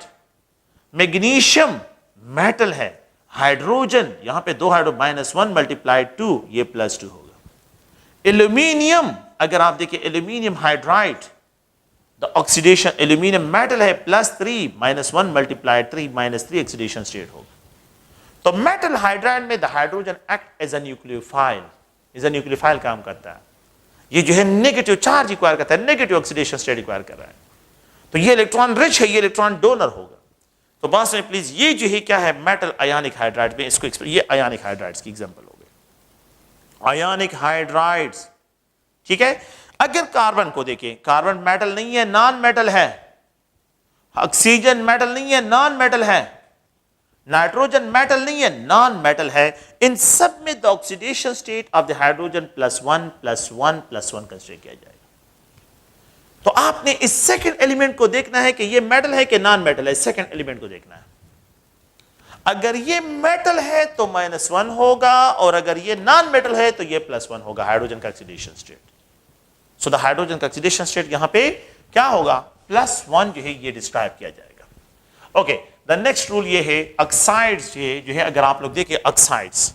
magnesium metal है, हाइड्रोजन यहां पे 2 हाइड्रो -1 × 2 ये +2 होगा. एल्यूमिनियम, अगर आप देखिए aluminium hydride, the oxidation aluminium metal है +3 -1 × 3 -3 ऑक्सीडेशन स्टेट होगा. तो मेटल हाइड्राइड में the hydrogen act as a nucleophile, as a nucleophile काम करता है. ये जो है नेगेटिव चार्ज रिक्वायर करता है, नेगेटिव ऑक्सीडेशन स्टेट रिक्वायर कर रहा है, तो ये इलेक्ट्रॉन रिच है, ये इलेक्ट्रॉन डोनर होगा. तो बात में प्लीज, ये जो है क्या है, मेटल आयनिक हाइड्राइड में इसको, ये आयनिक हाइड्राइड्स की एग्जांपल हो गई, आयनिक हाइड्राइड्स. ठीक है, अगर कार्बन को देखें, कार्बन मेटल नहीं है, नॉन मेटल है, ऑक्सीजन मेटल नहीं है, नॉन मेटल है, नाइट्रोजन मेटल नहीं है, नॉन मेटल है, इन सब में the oxidation state of the hydrogen +1 +1 +1 consider किया जाएगा. तो आपने इस सेकंड एलिमेंट को देखना है कि ये मेटल है कि नॉन मेटल है, सेकंड एलिमेंट को देखना है. अगर ये मेटल है तो -1 होगा, और अगर ये नॉन मेटल है तो ये +1 होगा, हाइड्रोजन का oxidation state. So the hydrogen का ऑक्सीडेशन स्टेट यहां पे क्या होगा, +1 जो है ये डिस्क्राइब किया जाएगा. ओके, द नेक्स्ट रूल ये है ऑक्साइड्स, ये जो है अगर आप लोग देखिए oxides,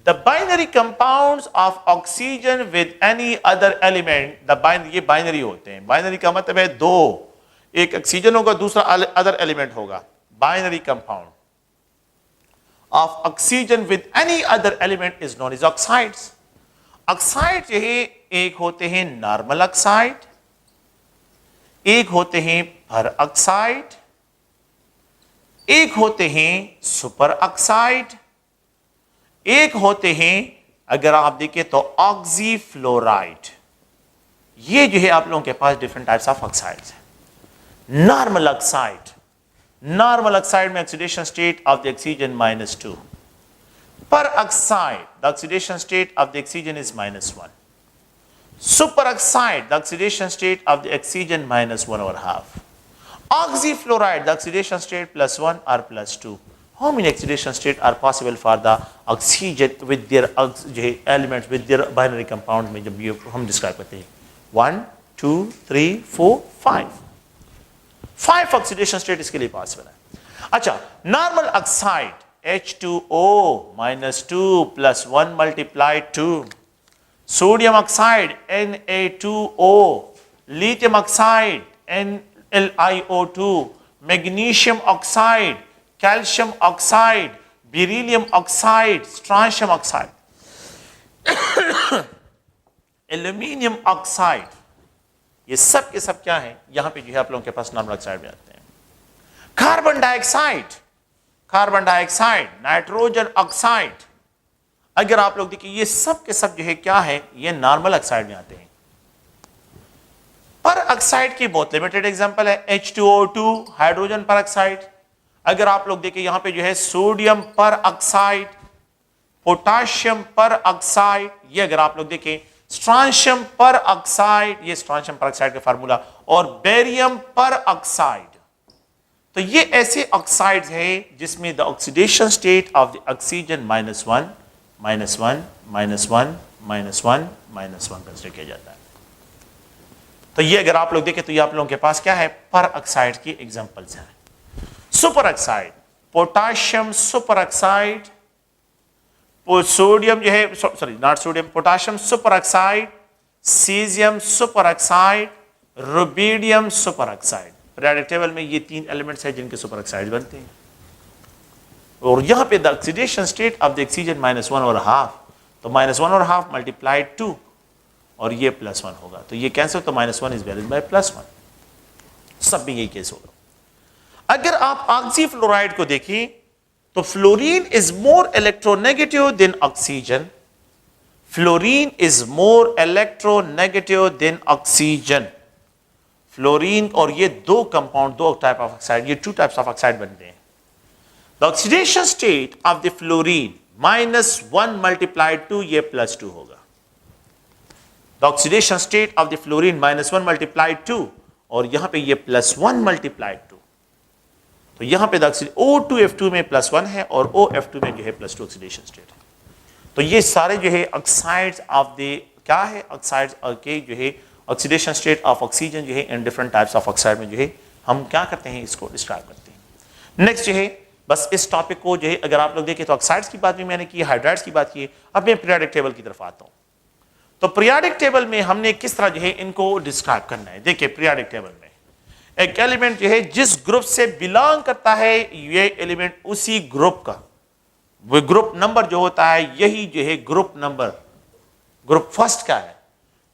the binary compounds of oxygen with any other element, ये बाइनरी होते हैं. बाइनरी का मतलब है 2, एक ऑक्सीजन होगा दूसरा अदर एलिमेंट होगा. Binary compound of oxygen with any other element is known as oxides. Oxide जो है एक होते हैं नॉर्मल ऑक्साइड, एक होते हैं पर ऑक्साइड, एक होते हैं सुपर ऑक्साइड, एक होते हैं अगर आप देखें तो ऑक्सीफ्लोराइड. ये जो है आप लोगों के पास डिफरेंट टाइप्स ऑफ ऑक्साइड्स हैं. नॉर्मल ऑक्साइड, नॉर्मल ऑक्साइड में oxidation state of the oxygen -2. Per oxide, the oxidation state of the oxygen is -1. Superoxide, the oxidation state of the oxygen -1/2. Oxyfluoride, the oxidation state +1 or +2. How many oxidation states are possible for the oxygen with their elements, with their binary compound में जब ये हम describe करते हैं, 1 2 3 4 5 oxidation state इसके लिए possible है. अच्छा, normal oxide H2O minus 2 plus 1 multiplied 2, sodium oxide Na2O, lithium oxide NlIO2, magnesium oxide, calcium oxide, beryllium oxide, strontium oxide, aluminium oxide, ये सब के सब क्या है, यहां पे जो है आप लोगों के पास नॉर्मल ऑक्साइड में आते हैं। कार्बन डाइऑक्साइड, नाइट्रोजन ऑक्साइड, अगर आप लोग देखिए ये सब के सब जो है क्या है, ये नॉर्मल ऑक्साइड में आते हैं। पर ऑक्साइड की बहुत लिमिटेड एग्जांपल है H2O2, हाइड्रोजन पर ऑक्साइड। अगर आप लोग देखिए यहां पे जो है सोडियम पर ऑक्साइड, पोटाशियम पर ऑक्साइड, ये अगर आप लोग देखें स्ट्रॉन्शियम पर ऑक्साइड, ये स्ट्रॉन्शियम पर ऑक्साइड का फार्मूला, और बेरियम पर ऑक्साइड। तो ये ऐसे ऑक्साइड्स हैं जिसमें the oxidation state of the oxygen -1 -1 -1 -1 -1 consider किया जाता है। तो ये अगर आप लोग देखें तो ये आप लोगों के पास क्या है, पर ऑक्साइड की एग्जांपल्स हैं। Super oxide, potassium super oxide, sodium जो है, sorry not sodium, potassium super oxide, caesium super oxide, rubidium super oxide. Periodic table में ये 3 एलिमेंट्स हैं जिनके सुपर ऑक्साइड बनते हैं। और यहां पे the oxidation state of the oxygen -1.5, तो -1.5 मल्टीप्लाइड 2 और ये +1 होगा, तो ये कैंसिल, तो -1 इज बैलेंस्ड बाय +1। सब में यही केस होगा। अगर आप ऑक्सीफ्लोराइड को देखें तो fluorine is more electronegative than oxygen, fluorine is more electronegative than oxygen. Fluorine और ये दो कंपाउंड, दो टाइप ऑफ ऑक्साइड, ये 2 टाइप्स ऑफ ऑक्साइड बनते हैं। The oxidation state of the fluorine -1 multiplied 2, ये +2 होगा। The oxidation state of the fluorine -1 multiplied 2, और यहां पे ये +1 मल्टीप्लाइड 2, तो यहां पे O2F2 में +1 है और OF2 में जो है +2 ऑक्सीडेशन स्टेट है। तो ये सारे जो है ऑक्साइड्स ऑफ द क्या है, ऑक्साइड्स के जो है ऑक्सीडेशन स्टेट ऑफ ऑक्सीजन जो है in different types of oxide में जो है हम क्या करते हैं, इसको डिस्क्राइब करते हैं। नेक्स्ट जो है बस इस टॉपिक को जो है अगर आप लोग देखें तो ऑक्साइड्स की बात भी मैंने की, हाइड्राइड्स की बात की। अब मैं पीरियोडिक टेबल की तरफ आता हूं। तो पीरियोडिक टेबल में हमने किस तरह जो है इनको डिस्क्राइब करना है। देखिए पीरियोडिक टेबल में एक एलिमेंट जो है जिस ग्रुप से बिलोंग करता है, ये एलिमेंट उसी ग्रुप का, वो ग्रुप नंबर जो होता है यही जो है ग्रुप नंबर ग्रुप फर्स्ट का है।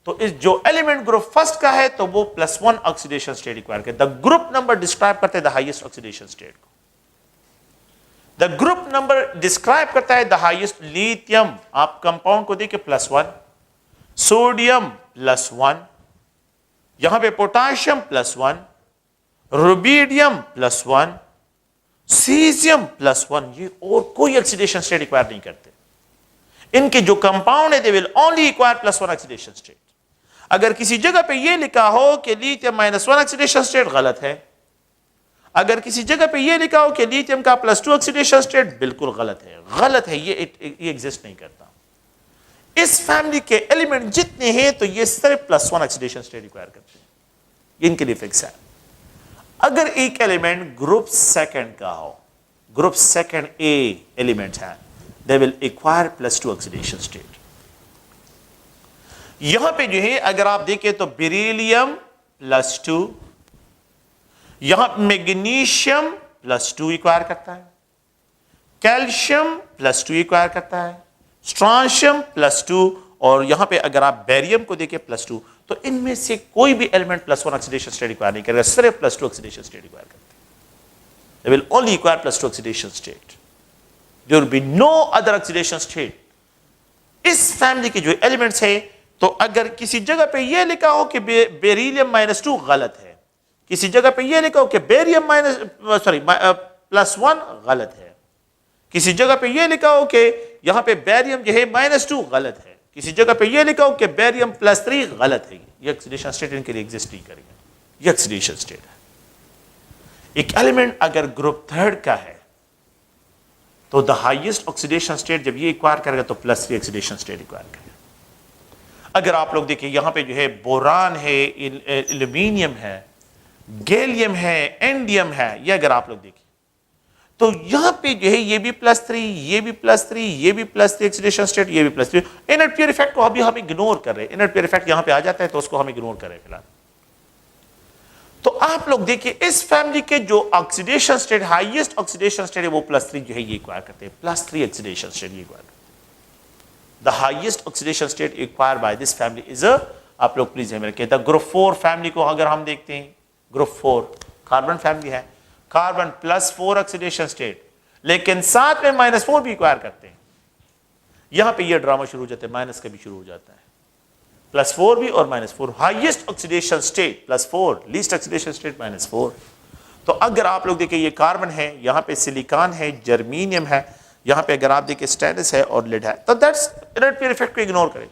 तो इस जो एलिमेंट ग्रुप फर्स्ट का है तो वो +1 ऑक्सीडेशन स्टेट रिक्वायर करता है। द ग्रुप नंबर डिस्क्राइब करते हैं द हाईएस्ट ऑक्सीडेशन स्टेट को। द ग्रुप नंबर डिस्क्राइब करता है द हाईएस्ट। लिथियम आप कंपाउंड को देखिए +1, सोडियम +1, यहां पे पोटाशियम +1, रुबिडियम +1, सीजियम +1, ये और कोई ऑक्सीडेशन स्टेट रिक्वायर नहीं करते। इनके जो कंपाउंड है दे will only require +1 oxidation state. अगर किसी जगह पे ये लिखा हो कि लिथियम -1 ऑक्सीडेशन स्टेट, गलत है। अगर किसी जगह पे ये लिखा हो कि लिथियम का +2 ऑक्सीडेशन स्टेट, बिल्कुल गलत है, गलत है, ये एग्जिस्ट नहीं करता। इस फैमिली के एलिमेंट जितने हैं तो ये सिर्फ +1 ऑक्सीडेशन स्टेट रिक्वायर करते हैं, इनके लिए फिक्स है। अगर एक एलिमेंट ग्रुप सेकंड का हो, ग्रुप सेकंड ए एलिमेंट है, they will acquire +2 oxidation state. यहां पे जो है अगर आप देखें तो बेरिलियम +2, यहां मैग्नीशियम +2 एक्वायर करता है, कैल्शियम +2 एक्वायर करता है, स्ट्रॉन्शियम +2, और यहां पे अगर आप बेरियम को देखें +2, तो इनमें से कोई भी एलिमेंट +1 ऑक्सीडेशन स्टेट रिक्वायर नहीं करेगा, सिर्फ +2 ऑक्सीडेशन स्टेट रिक्वायर करते हैं। They will only require +2 oxidation state, there will be no other oxidation state. इस फैमिली के जो एलिमेंट्स है, तो अगर किसी जगह पे ये लिखा हो कि बेरिलियम -2, गलत है। किसी जगह पे ये लिखा हो कि बेरियम +1, गलत है। किसी जगह पे ये लिखा हो कि यहां पे बेरियम जो है -2, गलत है। किसी जगह पे ये लिखा हो कि बेरियम +3, गलत है। ये ऑक्सीडेशन स्टेट इनके लिए एग्जिस्ट नहीं करेगा, ये ऑक्सीडेशन स्टेट है। एक एलिमेंट अगर ग्रुप थर्ड का है तो द हाईएस्ट ऑक्सीडेशन स्टेट जब ये एक्वायर करेगा तो +3 ऑक्सीडेशन स्टेट एक्वायर करेगा। अगर आप लोग देखिए यहां पे जो है बोरान है, एल्यूमिनियम है, गैलियम है, एंडियम है, ये अगर आप लोग देखिए तो यहां पे जो है ये भी +3, ये भी +3, ये भी +3 ऑक्सीडेशन स्टेट, ये भी +3। इनर्ट पेयर इफेक्ट को अभी हम इग्नोर कर रहे हैं, इनर्ट पेयर इफेक्ट यहां पे आ जाता है तो उसको हम इग्नोर कर रहे हैं फिलहाल। तो आप लोग देखिए इस फैमिली के जो oxidation state, highest oxidation state है वो +3 जो है ये एक्वायर करते हैं, +3 ऑक्सीडेशन स्टेट ये acquire. The highest oxidation state acquired by this family is a, आप लोग प्लीज हमें रखिए, द ग्रुप 4 फैमिली को अगर हम देखते हैं, ग्रुप 4 कार्बन फैमिली है, कार्बन +4 ऑक्सीडेशन स्टेट, लेकिन साथ में -4 भी एक्वायर करते हैं। यहां पे ये ड्रामा शुरू हो जाता है, माइनस का भी शुरू हो जाता है, +4 भी और -4। Highest oxidation state +4, least oxidation state -4। तो अगर आप लोग देखिए ये कार्बन है, यहां पे सिलिकॉन है, जर्मीनियम है, यहां पे अगर आप देखिए स्टेनलेस है और लेड है, तो दैट्स इनर्ट पेयर इफेक्ट को इग्नोर करें।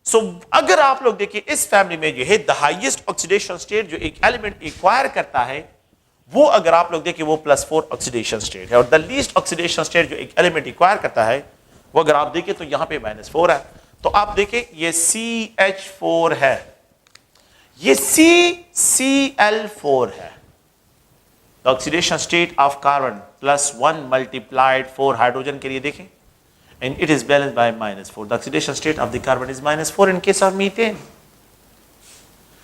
सो अगर आप लोग देखिए इस फैमिली में जो है द हाईएस्ट ऑक्सीडेशन स्टेट जो एक एलिमेंट एक्वायर करता है वो अगर आप लोग देखिए वो +4 ऑक्सीडेशन स्टेट है, और द लीस्ट ऑक्सीडेशन स्टेट जो एक एलिमेंट एक्वायर करता है वो अगर आप देखिए तो यहां पे -4 है। तो आप देखिए ये CH4 है, ये CCl4 है। The oxidation state of carbon +1 multiplied 4 hydrogen के लिए देखें, and it is balanced by -4. The oxidation state of the carbon is -4 in case of methane.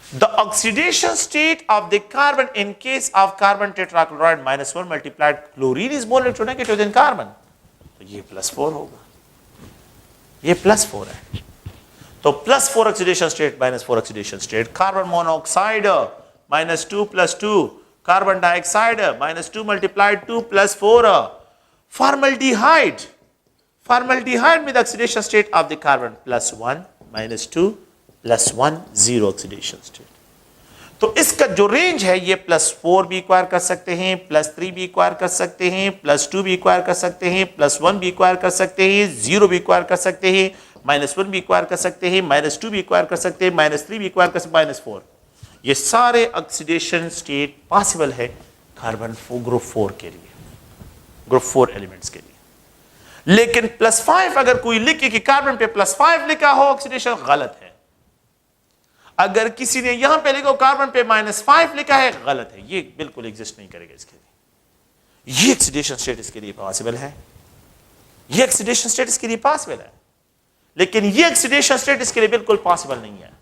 The oxidation state of the carbon in case of carbon tetrachloride -1 multiplied chlorine is more electronegative than carbon. तो ये +4 होगा, ये +4 है। तो +4 oxidation state, -4 oxidation state, carbon monoxide -2 + 2, carbon dioxide -2 multiplied 2 + 4, formaldehyde. Formaldehyde with oxidation state of the carbon +1 -2 +1 0 oxidation state. तो इसका जो range है ये +4 भी एक्वायर कर सकते हैं, +3 भी एक्वायर कर सकते हैं, +2 भी एक्वायर कर सकते हैं, +1 भी एक्वायर कर सकते हैं, 0 भी एक्वायर कर सकते हैं, -1 भी एक्वायर कर सकते हैं, -2 भी एक्वायर कर सकते हैं, -3 भी एक्वायर कर सकते हैं, -4। ये सारे ऑक्सीडेशन स्टेट पॉसिबल है कार्बन ग्रुप 4 के लिए, ग्रुप 4 एलिमेंट्स के लिए। लेकिन +5 अगर कोई लिखे कि कार्बन पे +5 लिखा हो ऑक्सीडेशन, गलत है। अगर किसी ने यहां पे लिखा कार्बन पे -5 लिखा है, गलत है, ये बिल्कुल एग्जिस्ट नहीं करेगा इसके लिए। ये ऑक्सीडेशन स्टेट इसके लिए पॉसिबल है, ये ऑक्सीडेशन स्टेट इसके लिए पॉसिबल है, लेकिन ये ऑक्सीडेशन स्टेट इसके लिए बिल्कुल पॉसिबल नहीं है।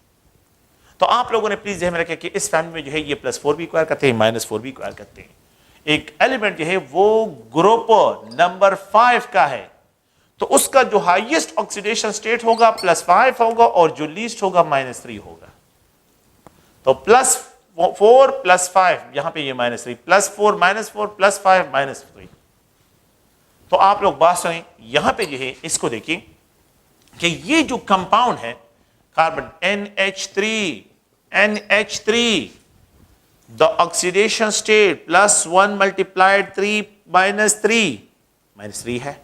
तो आप लोगों ने प्लीज ध्यान में रखें कि इस फैमिली में जो है ये +4 भी एक्वायर करते हैं, -4 भी एक्वायर करते हैं। एक एलिमेंट जो है वो ग्रुप नंबर 5 का है, तो उसका जो हाईएस्ट ऑक्सीडेशन स्टेट होगा +5 होगा और जो लीस्ट होगा -3 होगा। तो +4 +5, यहां पे ये -3, +4 -4 +5 -3। तो आप लोग बात सुनें, यहां पे जो है इसको देखिए कि ये जो कंपाउंड है carbon NH3, the oxidation state +1 × 3 -3 है,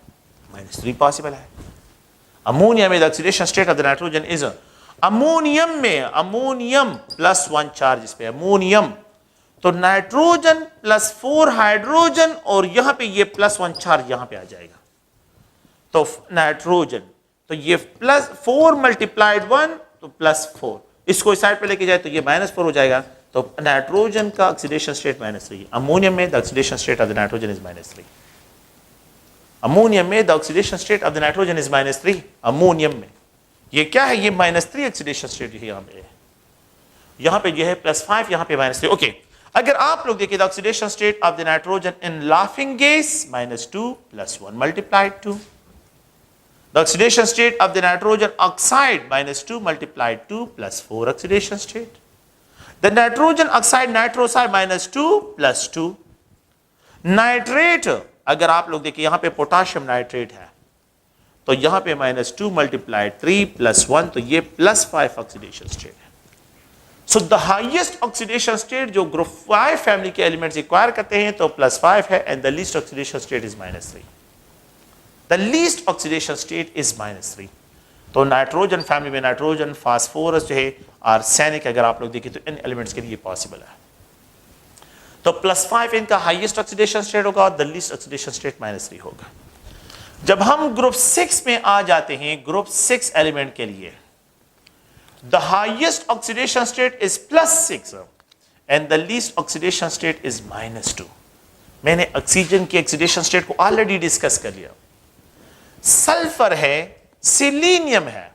-3 पॉसिबल है। अमोनिया में the oxidation state of the nitrogen is ammonium में अमोनियम +1 चार्ज इस पे अमोनियम, तो नाइट्रोजन +4 हाइड्रोजन और यहां पे ये +1 चार्ज यहां पे आ जाएगा। तो नाइट्रोजन, तो ये +4 × 1 तो +4, इसको इस साइड पे लेके जाए तो ये -4 हो जाएगा। तो नाइट्रोजन का ऑक्सीडेशन स्टेट -3, अमोनियम में the oxidation state of the nitrogen is -3। Ammonium में the oxidation state of the nitrogen is -3। Ammonium में ये क्या है, ये -3 ऑक्सीडेशन स्टेट यहां पे है, यहां पे ये है +5, यहां पे -3। ओके, अगर आप लोग देखिए the oxidation state of the nitrogen in laughing gas -2 +1 × 2, the oxidation state of the nitrogen oxide -2 × 2 +4 oxidation state, the nitrogen oxide nitroside -2 +2, nitrate अगर आप लोग देखिए यहां पे पोटाशियम नाइट्रेट है तो यहां पे -2 × 3 +1, तो ये +5 ऑक्सीडेशन स्टेट है। So the highest oxidation state जो ग्रुप 5 फैमिली के एलिमेंट्स एक्वायर करते हैं तो +5 है, and the least oxidation state is -3। The least oxidation state is -3। तो नाइट्रोजन फैमिली में नाइट्रोजन, फास्फोरस जो है, आर्सेनिक अगर आप लोग देखिए तो इन एलिमेंट्स के लिए पॉसिबल है। तो +5 इनका हाईएस्ट ऑक्सीडेशन स्टेट होगा और द लीस्ट ऑक्सीडेशन स्टेट -3 होगा। जब हम ग्रुप 6 में आ जाते हैं, ग्रुप 6 एलिमेंट के लिए the highest oxidation state is +6 and the least oxidation state is -2। मैंने ऑक्सीजन की ऑक्सीडेशन स्टेट को ऑलरेडी डिस्कस कर लिया। सल्फर है, सिलीनियम है,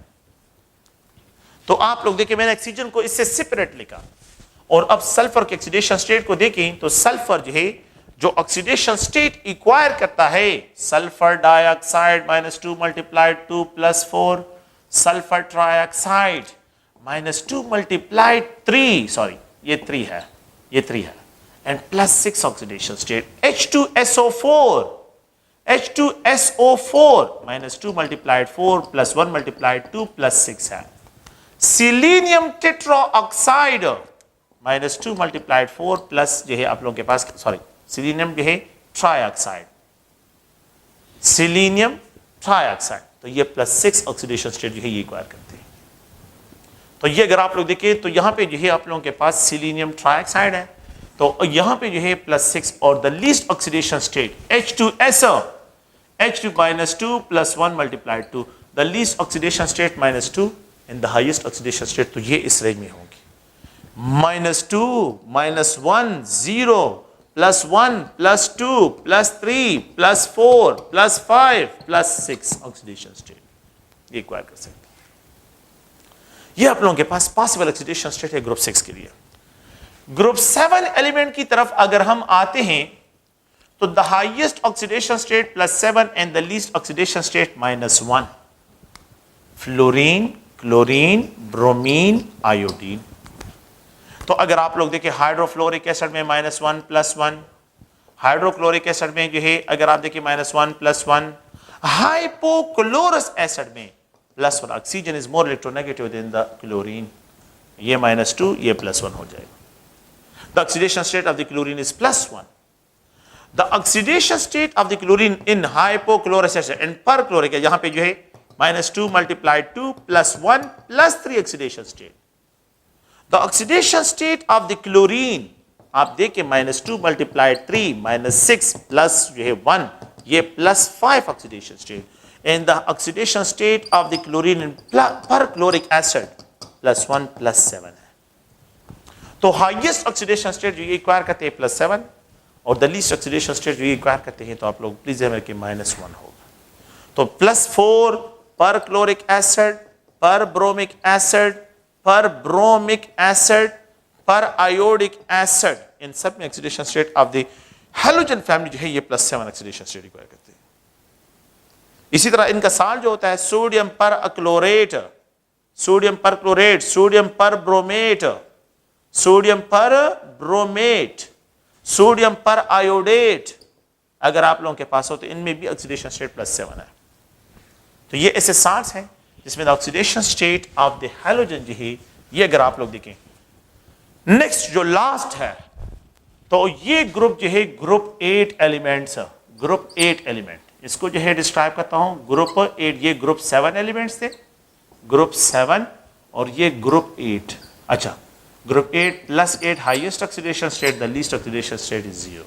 तो आप लोग देखिए मैंने ऑक्सीजन को इससे सेपरेट लिखा, और अब सल्फर के ऑक्सीडेशन स्टेट को देखें तो सल्फर जो है जो ऑक्सीडेशन स्टेट इक्वायर करता है, sulphur dioxide -2 × 2 + 4, sulphur trioxide -2 × 3, sorry ये 3 है, ये 3 है, and +6 oxidation state H2SO4, H2SO4 -2 × 4 + 1 × 2 + 6 है। सिलीनियम टेट्राऑक्साइड -2 × 4 प्लस जो है आप लोगों के पास, सॉरी सिलीनियम जो है ट्राइऑक्साइड, सिलीनियम ट्राइऑक्साइड, तो ये +6 ऑक्सीडेशन स्टेट जो है ये इक्वायर करते हैं। तो ये अगर आप लोग देखें तो यहां पे जो है आप लोगों के पास सिलीनियम ट्राइऑक्साइड है, तो यहां पे जो है +6, और the least oxidation state H2SO, H2 -2 + 1 × 2, the least oxidation state -2 and the highest oxidation state, तो ये इस रेंज में होगी -2 -1 0 +1 +2 +3 +4 +5 +6 ऑक्सीडेशन स्टेट ये इक्वायर कर सकते हैं। ये आप लोगों के पास पॉसिबल ऑक्सीडेशन स्टेट है ग्रुप 6 के लिए। ग्रुप 7 एलिमेंट की तरफ अगर हम आते हैं तो the highest oxidation state +7 and the least oxidation state -1, fluorine, chlorine, bromine, iodine. तो अगर आप लोग देखिए हाइड्रोफ्लोरिक एसिड में -1 +1, हाइड्रोक्लोरिक एसिड में जो है अगर आप देखिए -1 +1, हाइपोक्लोरस एसिड में +1, oxygen is more electronegative than the chlorine, ये -2, ये +1 हो जाएगा। The oxidation state of the chlorine is +1। The oxidation state of the chlorine in hypochlorous acid and perchloric, यहां पे जो है -2 × 2 +1 +3 oxidation state. The oxidation state of the chlorine आप देखिए -2 × 3 -6 प्लस जो है 1, ये +5 oxidation state, and the oxidation state of the chlorine in perchloric acid +1 +7 है। तो हाईएस्ट ऑक्सीडेशन स्टेट जो ये इक्वायर करते हैं +7, और द लीस्ट ऑक्सीडेशन स्टेट जो ये इक्वायर करते हैं तो आप लोग प्लीज हमें कि -1 होगा। तो +4 परक्लोरिक एसिड, पर ब्रोमिक एसिड, पर ब्रोमिक एसिड, पर आयोडिक एसिड, इन सब में oxidation state of the halogen family जो है ये +7 ऑक्सीडेशन स्टेट रिक्वायर करते हैं। इसी तरह इनका साल्ट जो होता है सोडियम पर अक्लोरेट, सोडियम पर क्लोरेट, सोडियम पर ब्रोमेट, सोडियम पर ब्रोमेट, सोडियम पर आयोडेट, अगर आप लोगों के पास हो तो इनमें भी ऑक्सीडेशन स्टेट +7 है। तो ये ऐसे साल्ट्स हैं जिसमें the oxidation state of the halogen जो है ये अगर आप लोग देखें। नेक्स्ट जो लास्ट है तो ये ग्रुप जो है ग्रुप 8 एलिमेंट्स, ग्रुप 8 एलिमेंट, इसको जो है डिस्क्राइब करता हूं ग्रुप 8। ये ग्रुप 7 एलिमेंट्स थे, ग्रुप 7, और ये ग्रुप 8। अच्छा, group 8 +8 highest oxidation state, the least oxidation state is 0।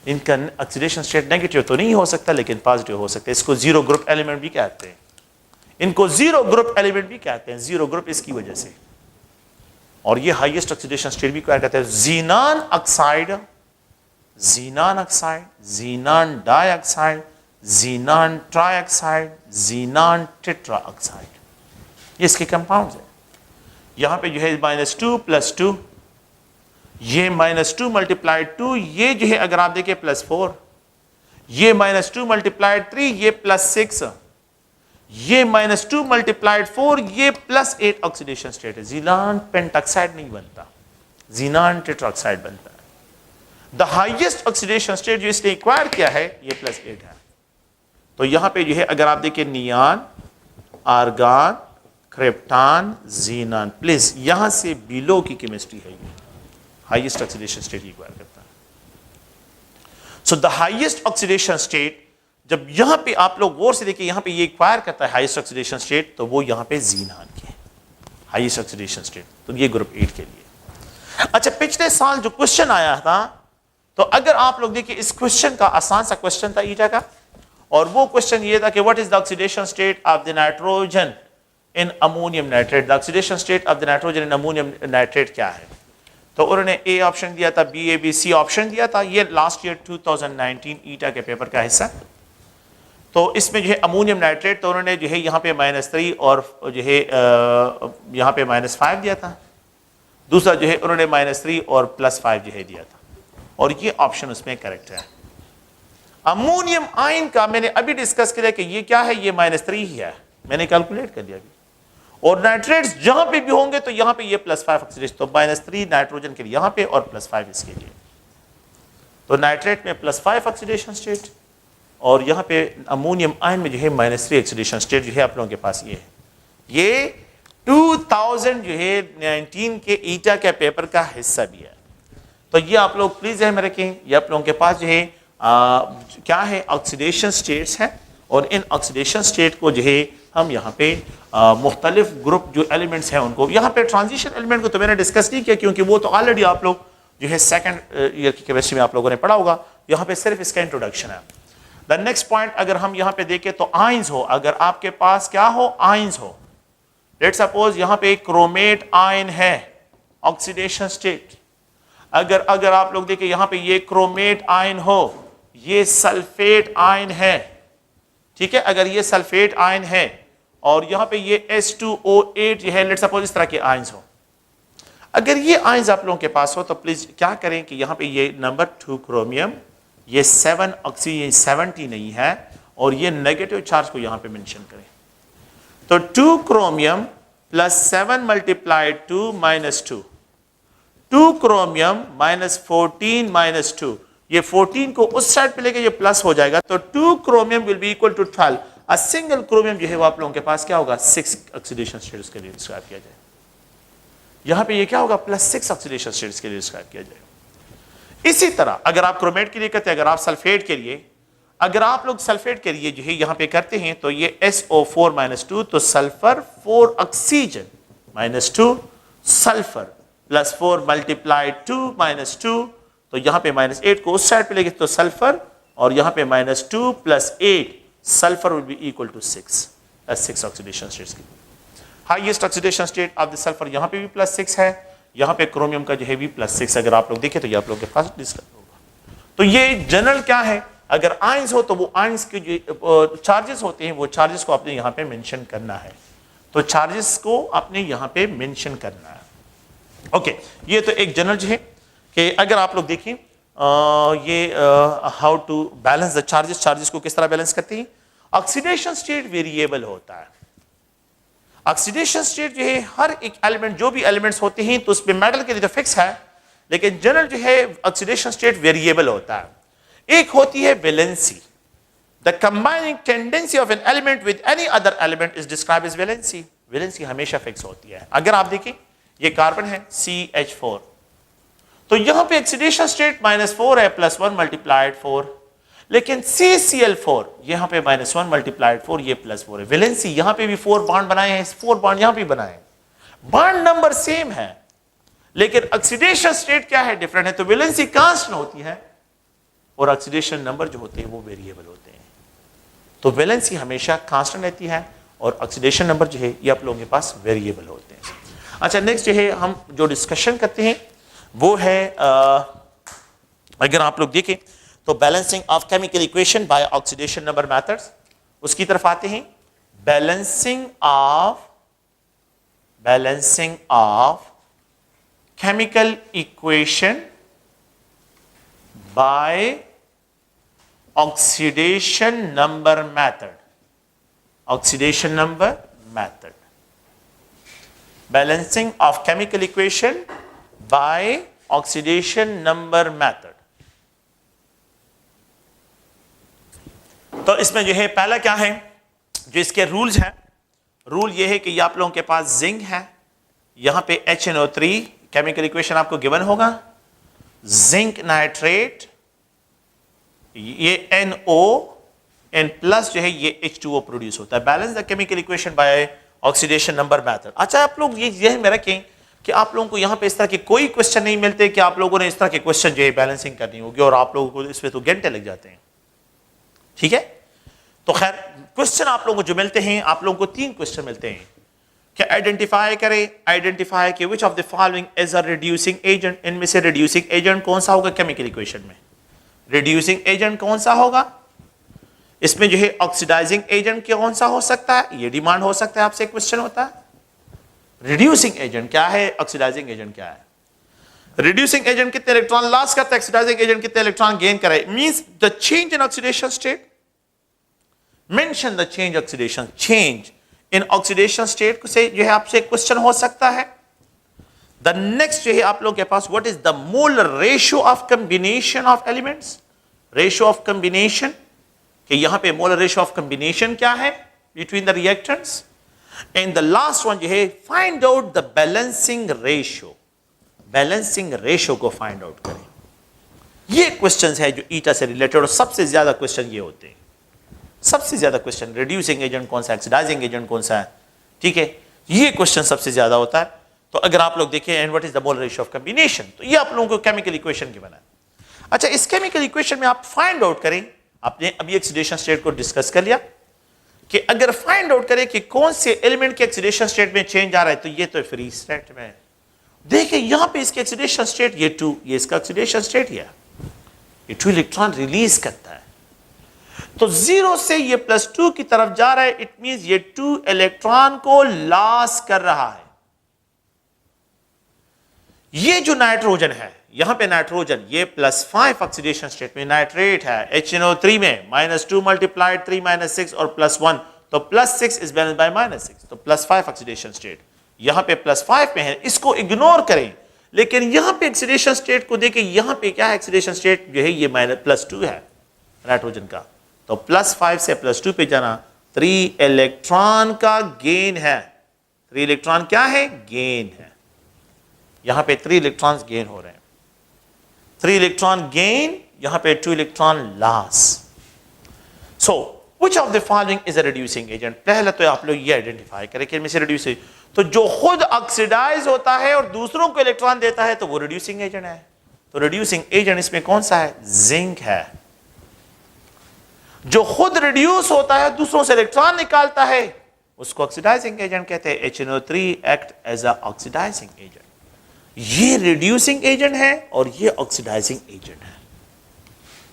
इनका ऑक्सीडेशन स्टेट नेगेटिव तो नहीं हो सकता लेकिन पॉजिटिव हो सकता है, इसको 0 ग्रुप एलिमेंट भी कहते हैं, इनको 0 ग्रुप एलिमेंट भी कहते हैं, 0 ग्रुप इसकी वजह से। और ये हाईएस्ट ऑक्सीडेशन स्टेट भी क्या कहते हैं, xenon oxide, xenon oxide, xenon dioxide, xenon trioxide, xenon tetroxide, ये इसके कंपाउंड्स हैं। यहां पे जो है -2 + 2, ये -2 × 2, ये जो है अगर आप देखिए +4, ये -2 × 3, ये +6, ये -2 × 4, ये +8 ऑक्सीडेशन स्टेट है। ज़ीनान पेंटॉक्साइड नहीं बनता, ज़ीनान टेट्राऑक्साइड बनता है। द हाईएस्ट ऑक्सीडेशन स्टेट जो इसने एक्वायर किया है ये +8 है। तो यहां पे जो है अगर आप देखिए नियान, आर्गान, क्रिप्टान, ज़ीनान, प्लीज यहां से बिलो की केमिस्ट्री है, ये हाईएस्ट ऑक्सीडेशन स्टेट एक्वायर करता है। So the highest oxidation state जब यहां पे आप लोग गौर से देखिए, यहां पे ये एक्वायर करता है हाईएस्ट ऑक्सीडेशन स्टेट, तो वो यहां पे ज़ीनान की है हाईएस्ट ऑक्सीडेशन स्टेट, तो ये ग्रुप 8 के लिए। अच्छा, पिछले साल जो क्वेश्चन आया था, तो अगर आप लोग देखिए इस क्वेश्चन का आसान सा क्वेश्चन था ईटा का, और वो क्वेश्चन ये था कि what is the oxidation state of the nitrogen in ammonium nitrate. The oxidation state of the nitrogen in ammonium nitrate क्या है? तो उन्होंने ए ऑप्शन दिया था, B A B C option दिया था। ये लास्ट ईयर 2019 ईटा के पेपर का हिस्सा। तो इसमें जो है अमोनियम नाइट्रेट, तो उन्होंने जो है यहाँ पे -3 और जो है यहाँ पे -5 दिया था। दूसरा जो है उन्होंने -3 और +5 जो है दिया था, और ये ऑप्शन उसमें करेक्ट है। अमोनियम आयन का मैंने अभी डिस्कस किया कि ये क्या है, ये -3 ही है, मैंने कैलकुलेट कर दिया अभी। और नाइट्रेट्स जहां पे भी होंगे तो यहां पे ये +5 ऑक्सीडेशन, तो -3 नाइट्रोजन के लिए यहां पे और +5 इसके लिए। तो नाइट्रेट में +5 ऑक्सीडेशन स्टेट, और यहां पे अमोनियम आयन में जो है -3 ऑक्सीडेशन स्टेट जो है आप लोगों के पास ये है। ये 2000 जो है 19 के ईटा के पेपर का हिस्सा भी है। तो ये आप लोग प्लीज ध्यान में रखें, ये आप लोगों के पास जो है क्या है, ऑक्सीडेशन स्टेट्स हैं, और इन ऑक्सीडेशन स्टेट को जो है हम यहाँ पे मुख्तलिफ ग्रुप जो एलिमेंट्स हैं उनको, यहाँ पे ट्रांजिशन एलिमेंट को तो मैंने डिस्कस नहीं किया क्योंकि वो तो ऑलरेडी आप लोग जो है सेकंड ईयर की केमिस्ट्री में आप लोगों ने पढ़ा होगा। यहाँ पे सिर्फ इसका इंट्रोडक्शन है। द नेक्स्ट पॉइंट अगर हम यहाँ पे देखें तो आयंस हो, अगर आपके पास क्या हो, आयंस हो, लेट्स सपोज यहाँ पे क्रोमेट आयन है, ऑक्सीडेशन स्टेट। अगर आप लोग देखें यहाँ पे ये क्रोमेट आयन हो, ये सल्फेट आयन है, ठीक है, अगर ये सल्फेट आयन है और यहाँ पे ये H2O8 जो है, लेट्स सपोज इस तरह के आयंस हो, अगर ये आयंस आप लोगों के पास हो तो प्लीज क्या करें कि यहाँ पे ये नंबर 2 क्रोमियम, ये 7 ऑक्सी, ये 70 नहीं है, और ये नेगेटिव चार्ज को यहाँ पे मेंशन करें। तो 2 chromium plus 7 multiplied 2 minus 2, 2 chromium -14 -2, ये 14 को उस साइड पे लेके ये प्लस हो जाएगा, तो 2 chromium will be equal to 12। A single chromium जो है वो आप लोगों के पास क्या होगा, 6 ऑक्सीडेशन स्टेट्स के लिए डिस्क्राइब किया जाए। यहां पे ये क्या होगा, +6 ऑक्सीडेशन स्टेट्स के लिए डिस्क्राइब किया जाएगा। इसी तरह अगर आप क्रोमेट के लिए करते हैं, अगर आप सल्फेट के लिए, अगर आप लोग सल्फेट के लिए जो है यहां पे करते हैं तो ये SO4 -2, तो सल्फर 4 ऑक्सीजन -2 सल्फर +4 मल्टीप्लाइड 2 -2, तो यहां पे -8 को उस साइड पे लेके तो सल्फर, और यहां पे -2 + 8 sulphur will be equal to 6 oxidation states की। Highest oxidation state of the sulphur यहां पे भी +6 है, यहां पे क्रोमियम का जो है भी +6, अगर आप लोग देखें तो ये आप लोग के पास डिस्कस होगा। तो ये जनरल क्या है, अगर आयंस हो तो वो आयंस के जो चार्जेस होते हैं वो चार्जेस को आपने यहां पे मेंशन करना है, तो चार्जेस को आपने यहां पे मेंशन करना है। ओके, ये तो एक जनरल जो है कि अगर आप लोग देखें ये how to balance the charges, charges को किस तरह बैलेंस करते हैं। ऑक्सीडेशन स्टेट वेरिएबल होता है। ऑक्सीडेशन स्टेट जो है हर एक एलिमेंट, जो भी एलिमेंट्स होते हैं तो उसमें मेटल के लिए तो फिक्स है, लेकिन जनरल जो है ऑक्सीडेशन स्टेट वेरिएबल होता है। एक होती है valency, the combining tendency of an element with any other element is described as valency. Valency हमेशा फिक्स होती है। अगर आप देखें ये कार्बन है CH4, तो यहां पे ऑक्सीडेशन स्टेट -4 है, +1 मल्टीप्लाइड 4, लेकिन CCl4 यहां पे -1 मल्टीप्लाइड 4, ये +4 है। वैलेंसी यहां पे भी 4 बॉन्ड बनाए हैं, 4 बॉन्ड यहां पे बनाए, बॉन्ड नंबर सेम है, लेकिन ऑक्सीडेशन स्टेट क्या है, डिफरेंट है। तो वैलेंसी कांस्टेंट होती है और ऑक्सीडेशन नंबर जो होते हैं वो वेरिएबल होते हैं। तो वैलेंसी हमेशा कांस्टेंट रहती है और ऑक्सीडेशन नंबर जो है ये आप लोगों के पास वेरिएबल होते हैं। अच्छा, नेक्स्ट जो है हम जो डिस्कशन करते हैं वो है अगर आप लोग देखें तो balancing of chemical equation by oxidation number methods, उसकी तरफ आते हैं। Balancing of chemical equation by oxidation number method, oxidation number method, balancing of chemical equation by oxidation number method. तो इसमें जो है पहला क्या है, जो इसके रूल्स हैं, रूल ये है कि ये आप लोगों के पास जिंक है, यहां पे HNO3 केमिकल इक्वेशन आपको गिवन होगा, जिंक नाइट्रेट, ये NO+ जो है ये H2O प्रोड्यूस होता है। Balance the chemical equation by oxidation number method. अच्छा, आप लोग ये ध्यान में रखें कि आप लोगों को यहां पे इस तरह के कोई क्वेश्चन नहीं मिलते कि आप लोगों ने इस तरह के क्वेश्चन जो है बैलेंसिंग करनी होगी और आप लोगों को इसमें तो घंटे लग जाते हैं, ठीक है। तो खैर क्वेश्चन आप लोगों को जो मिलते हैं, आप लोगों को 3 क्वेश्चन मिलते हैं। क्या आइडेंटिफाई करें, आइडेंटिफाई कि विच of the following is a reducing agent, इनमें से रिड्यूसिंग एजेंट कौन सा होगा केमिकल इक्वेशन में, रिड्यूसिंग एजेंट कौन सा होगा, इसमें जो है ऑक्सीडाइजिंग एजेंट कौन सा हो सकता है, ये डिमांड हो सकता है, आपसे क्वेश्चन होता है रिड्यूसिंग एजेंट क्या है, ऑक्सीडाइजिंग एजेंट क्या है। रिड्यूसिंग एजेंट कितने इलेक्ट्रॉन लॉस करता है, ऑक्सीडाइजिंग एजेंट कितने इलेक्ट्रॉन गेन करे, means the change in oxidation state, mention the change oxidation, change in oxidation state से जो है आपसे क्वेश्चन हो सकता है। द नेक्स्ट जो है आप लोग के पास, what is the molar ratio of combination of elements, ratio of combination, कि यहां पे मोलर रेशियो ऑफ कॉम्बिनेशन क्या है between the reactants. And the last one जो है find out the balancing ratio, balancing ratio को फाइंड आउट करें। ये क्वेश्चंस है जो ईटा से रिलेटेड, और सबसे ज्यादा क्वेश्चन ये होते हैं, सबसे ज्यादा क्वेश्चन रिड्यूसिंग एजेंट कौन सा, ऑक्सीडाइजिंग एजेंट कौन सा है, ठीक है, ये क्वेश्चन सबसे ज्यादा होता है। तो अगर आप लोग देखें and what is the molar ratio of combination, तो ये आप लोगों को केमिकल इक्वेशन की बना है। अच्छा, इस केमिकल इक्वेशन में आप फाइंड आउट करें, आपने अभी ऑक्सीडेशन स्टेट को डिस्कस कर लिया कि अगर फाइंड आउट करें कि कौन से एलिमेंट के ऑक्सीडेशन स्टेट में चेंज आ रहा है, तो ये तो फ्री स्टेट में है। देखिए यहां पे इसके ऑक्सीडेशन स्टेट ये 2, ये इसका ऑक्सीडेशन स्टेट है, ये 2 इलेक्ट्रॉन रिलीज करता है, तो 0 से ये +2 की तरफ जा रहा है, इट मींस ये 2 इलेक्ट्रॉन को लॉस कर रहा है। ये जो नाइट्रोजन है, यहां पे नाइट्रोजन ये +5 ऑक्सीडेशन स्टेट में, नाइट्रेट है HNO3 में -2 × 3 - 6 और +1, तो +6 इज बैलेंस्ड बाय -6, तो +5 ऑक्सीडेशन स्टेट यहां पे +5 में है, इसको इग्नोर करें। लेकिन यहां पे ऑक्सीडेशन स्टेट को देखें, यहां पे क्या है, ऑक्सीडेशन स्टेट जो है ये +2 है नाइट्रोजन का, तो +5 से +2 पे जाना 3 इलेक्ट्रॉन का गेन है, 3 इलेक्ट्रॉन क्या है, गेन है। यहां पे 3 इलेक्ट्रॉन्स गेन हो रहे हैं, 3 इलेक्ट्रॉन गेन, यहां पे 2 electron loss. So which of the following is a reducing agent, पहले तो आप लोग ये आइडेंटिफाई करें कि इनमें से रिड्यूसिंग, तो जो खुद ऑक्सीडाइज होता है और दूसरों को इलेक्ट्रॉन देता है तो वो रिड्यूसिंग एजेंट है। तो रिड्यूसिंग एजेंट इसमें कौन सा है, जिंक है। जो खुद रिड्यूस होता है दूसरों से इलेक्ट्रॉन निकालता है उसको ऑक्सीडाइजिंग एजेंट कहते हैं। HNO3 act as a oxidizing agent, ये रिड्यूसिंग एजेंट है और ये ऑक्सीडाइजिंग एजेंट है,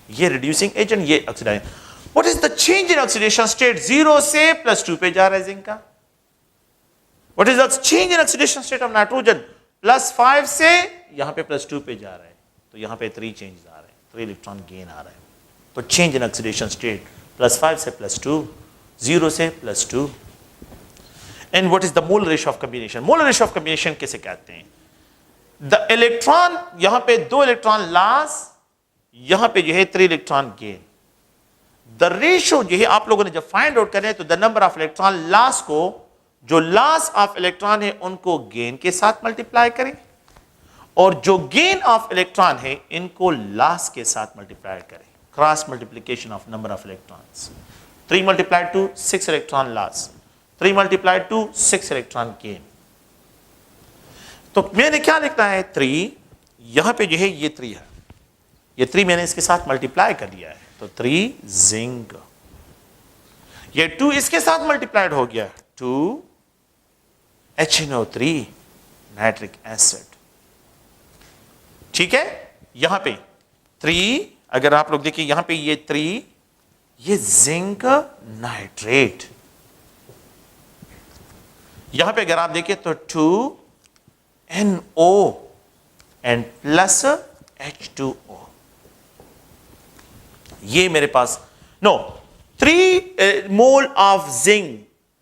ये रिड्यूसिंग एजेंट, ये oxidizing. What is the change in oxidation state, 0 से +2 पे जा रहा है जिंक का। What is the change in oxidation state of nitrogen, +5 से यहां पे +2 पे जा रहा है, तो यहां पे 3 चेंज आ रहे हैं, 3 इलेक्ट्रॉन गेन आ रहा है। तो चेंज इन ऑक्सीडेशन स्टेट +5 से +2, 0 से +2। And what is the molar ratio of combination, molar ratio of combination कैसे कहते हैं, द इलेक्ट्रॉन यहां पे 2 इलेक्ट्रॉन लॉस, यहां पे जो है 3 इलेक्ट्रॉन गेन। द रेशियो जो है आप लोगों ने जब फाइंड आउट करें तो the number of electron loss को, जो लॉस ऑफ इलेक्ट्रॉन है उनको गेन के साथ मल्टीप्लाई करें, और जो गेन ऑफ इलेक्ट्रॉन है इनको लॉस के साथ मल्टीप्लाई करें, cross multiplication of number of electrons. 3 × 2 6 electron loss, 3 × 2 6 electron gain. तो मैंने क्या लिखना है, 3 यहां पे जो है ये 3 है, ये 3 मैंने इसके साथ मल्टीप्लाई कर दिया है, तो 3 जिंक, ये 2 इसके साथ मल्टीप्लाइड हो गया, 2 HNO3 नाइट्रिक एसिड। ठीक है, यहां पे 3, अगर आप लोग देखिए यहां पे ये 3, ये जिंक नाइट्रेट, यहां पे अगर आप देखिए तो 2 NO एंड प्लस H2O, ये मेरे पास 3 mole of zinc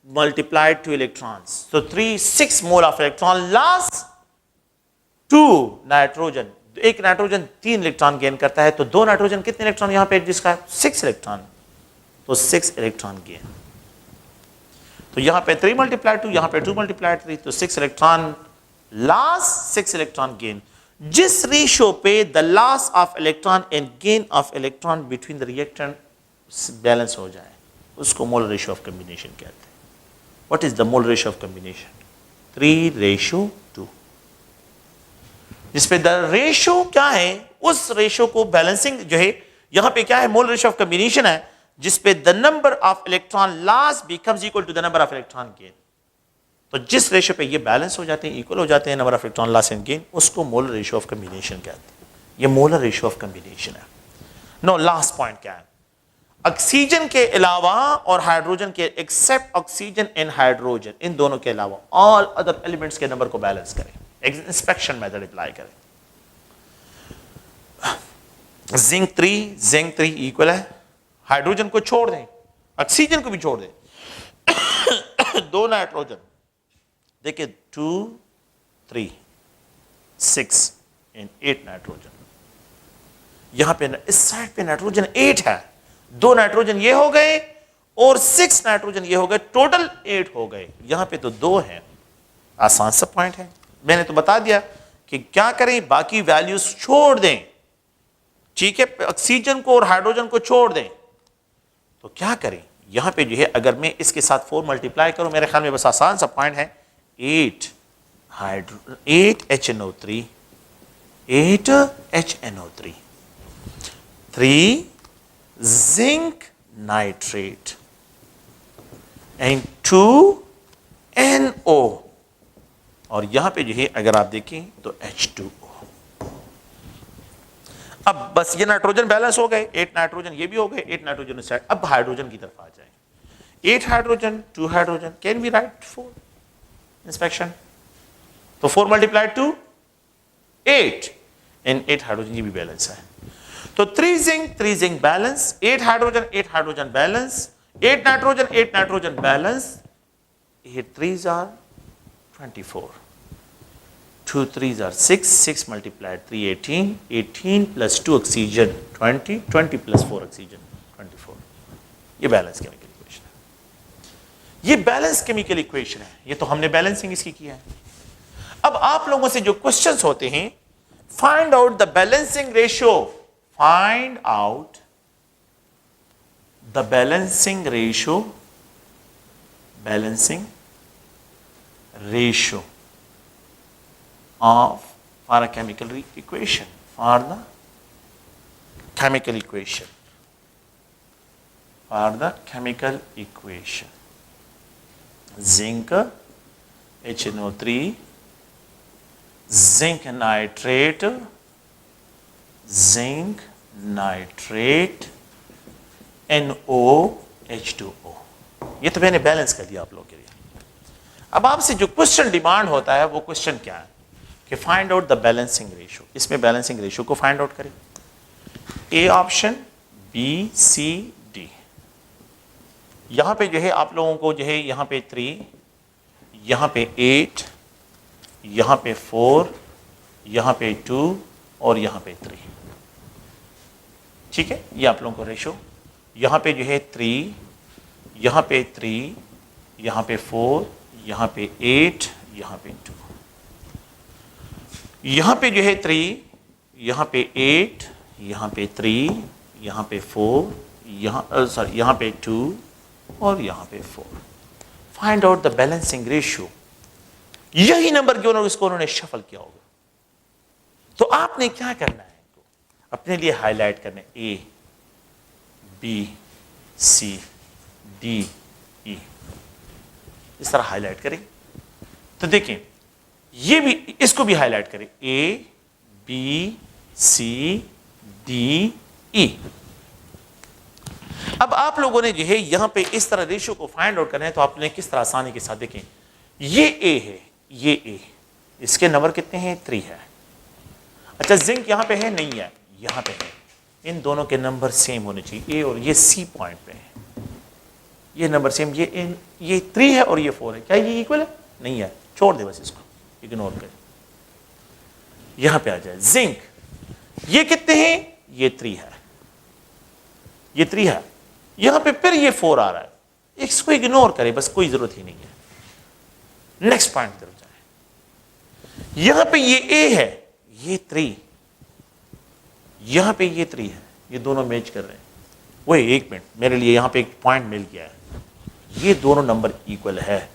multiplied 2 electrons, so 6 mole of electron loss, 2 nitrogen, एक नाइट्रोजन 3 इलेक्ट्रॉन गेन करता है, तो 2 नाइट्रोजन कितने इलेक्ट्रॉन यहां पे एडजस्ट का 6 इलेक्ट्रॉन, तो 6 इलेक्ट्रॉन गेन। तो यहां पे 3 × 2, यहां पे 2 × 3, तो 6 इलेक्ट्रॉन लॉस, 6 इलेक्ट्रॉन गेन। जिस रेशियो पे the loss of electron and gain of electron between the reactant balance हो जाए उसको मोलर रेशियो ऑफ कॉम्बिनेशन कहते हैं। What is the molar ratio of combination? 3:2, जिसपे द रेशियो क्या है, उस रेशियो को बैलेंसिंग जो है यहां पे क्या है, मोलर रेशियो ऑफ कॉम्बिनेशन है, जिसपे the number of electron loss becomes equal to the number of electron gain. तो जिस रेशियो पे ये बैलेंस हो जाते हैं, इक्वल हो जाते हैं, number of electron loss and gain, उसको मोलर रेशियो ऑफ कम्बिनेशन कहते हैं। ये मोलर रेशियो ऑफ कम्बिनेशन है। नो, लास्ट पॉइंट क्या है? ऑक्सीजन के अलावा और हाइड्रोजन के, एक्सेप्ट ऑक्सीजन एंड हाइड्रोजन, इन दोनों के अलावा ऑल अदर एलिमेंट्स के नंबर को बैलेंस करें, इंस्पेक्शन मेथड अप्लाई करें। जिंक 3 इक्वल है, हाइड्रोजन को छोड़ दें, ऑक्सीजन को भी छोड़ दें, 2 नाइट्रोजन, देखिए 2 3 6 एंड 8 नाइट्रोजन। यहां पे इस साइड पे नाइट्रोजन 8 है, 2 नाइट्रोजन ये हो गए और 6 नाइट्रोजन ये हो गए, टोटल 8 हो गए। यहां पे तो 2 है, आसान सा पॉइंट है। मैंने तो बता दिया कि क्या करें, बाकी वैल्यूज छोड़ दें, ठीक है, ऑक्सीजन को और हाइड्रोजन को छोड़ दें। तो क्या करें, यहां पे जो है अगर मैं इसके साथ 4 मल्टीप्लाई करूं, मेरे ख्याल में बस आसान सा पॉइंट है, 8 HNO3, 8 HNO3, 3 zinc nitrate and 2 NO, और यहां पे जो है अगर आप देखें तो H2O। अब बस ये नाइट्रोजन बैलेंस हो गए, 8 नाइट्रोजन ये भी हो गए, 8 नाइट्रोजन इस साइड। अब हाइड्रोजन की तरफ आ जाए, 8 hydrogen 2 hydrogen, can be right 4 inspection. तो 4 मल्टीप्लाइड टू 8 एंड 8 हाइड्रोजन ये भी बैलेंस है। तो 3 zinc balance, 8 hydrogen balance, 8 nitrogen balance, 8 3s are 24, 2 3s are 6 multiplied 3 18 plus 2 oxygen 20 plus 4 oxygen 24। ये बैलेंस केमिकल इक्वेशन है, ये बैलेंस केमिकल इक्वेशन है। ये तो हमने बैलेंसिंग इसकी किया है। अब आप लोगों से जो क्वेश्चंस होते हैं, find out the balancing ratio, find out the balancing ratio of for a chemical equation, for the chemical equation, zinc HNO3, zinc nitrate, NOH2O। ये तो मैंने बैलेंस कर दिया आप लोगों के लिए। अब आपसे जो क्वेश्चन डिमांड होता है वो क्वेश्चन क्या है कि find out the balancing ratio. इसमें बैलेंसिंग रेशियो को फाइंड आउट करें, A option, B C D. यहां पे जो है आप लोगों को जो है यहां पे 3, यहां पे 8, यहां पे 4, यहां पे 2 और यहां पे 3, ठीक है। ये आप लोगों को रेशियो, यहां पे जो है 3, यहां पे 3, यहां पे 4, यहां पे 8, यहां पे 2, यहां पे जो है 3, यहां पे 8, यहां पे 3, यहां पे 4, यहां पे 2 और यहां पे 4। Find out the balancing ratio. यही नंबर क्यों इसको उन्होंने शफल किया होगा। तो आपने क्या करना है, अपने लिए हाईलाइट करना है, ए बी सी डी ई, इस तरह हाईलाइट करें। तो देखें ये भी, इसको भी हाईलाइट करें, ए बी सी डी ई। अब आप लोगों ने जो है यहां पे इस तरह रेशियो को फाइंड आउट करना है, तो आपने किस तरह आसानी के साथ देखें, ये ए है, ये ए, इसके नंबर कितने हैं, 3 है। अच्छा जिंक यहां पे है, नहीं है, यहां पे है। इन दोनों के नंबर सेम होने चाहिए, ए और ये सी पॉइंट पे है, ये नंबर सेम, ये 3 है और ये 4 है। क्या ये इक्वल है, नहीं है, छोड़ दे बस इसको, इग्नोर करें। यहां पे आ जाए जिंक, ये कितने हैं, ये 3 है, ये 3 है, यहां पे फिर ये 4 आ रहा है, इसको इग्नोर करें बस, कोई जरूरत ही नहीं है। नेक्स्ट पॉइंट तरफ जाए, यहां पे ये ए है, ये 3, यहां पे ये 3 है, ये दोनों मैच कर रहे हैं। वही एक मिनट, मेरे लिए यहां पे एक पॉइंट मिल गया है, ये दोनों नंबर इक्वल है।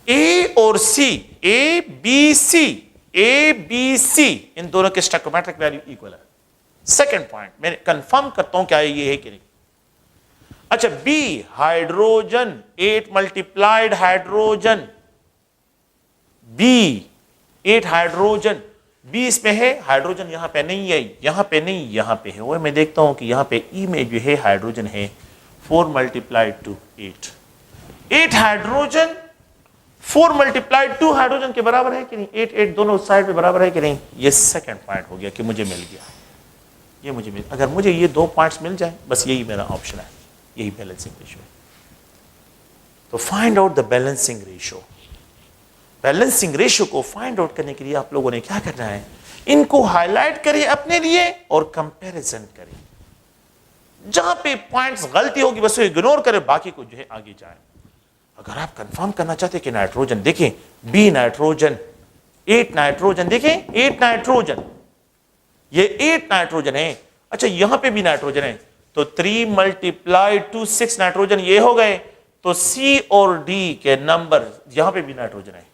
ए और सी, ए बी सी, इन दोनों के स्टोइकोमेट्रिक वैल्यू इक्वल है। सेकंड पॉइंट मैं कंफर्म करता हूं क्या ये है कि नहीं। अच्छा B hydrogen 8 multiplied hydrogen, B 8 hydrogen, B इसमें है, हाइड्रोजन यहां पे नहीं है, यहां पे नहीं, यहां पे है। वो मैं देखता हूं कि यहां पे ई में जो है हाइड्रोजन है 4 multiplied to 8, 8 hydrogen 4 multiplied 2 hydrogen के बराबर है कि नहीं, 8 8 दोनों साइड पे बराबर है कि नहीं। ये सेकंड पॉइंट हो गया कि मुझे मिल गया, ये मुझे मिल, अगर मुझे ये 2 पॉइंट्स मिल जाए बस यही मेरा ऑप्शन है, यही बैलेंसिंग रेशियो है। तो find out the balancing ratio. Balancing ratio को फाइंड आउट करने के लिए आप लोगों ने क्या करना है, इनको हाईलाइट करिए अपने लिए और कंपैरिजन करिए। जहां पे पॉइंट्स गलती होगी बस इग्नोर करें, बाकी को जो है आगे जाए। अगर आप कंफर्म करना चाहते हैं कि नाइट्रोजन, देखें बी नाइट्रोजन 8 नाइट्रोजन, देखें 8 नाइट्रोजन, ये 8 नाइट्रोजन है। अच्छा यहां पे भी नाइट्रोजन है, तो 3 मल्टीप्लाइड टू 6 नाइट्रोजन ये हो गए। तो सी और डी के नंबर, यहां पे भी नाइट्रोजन है,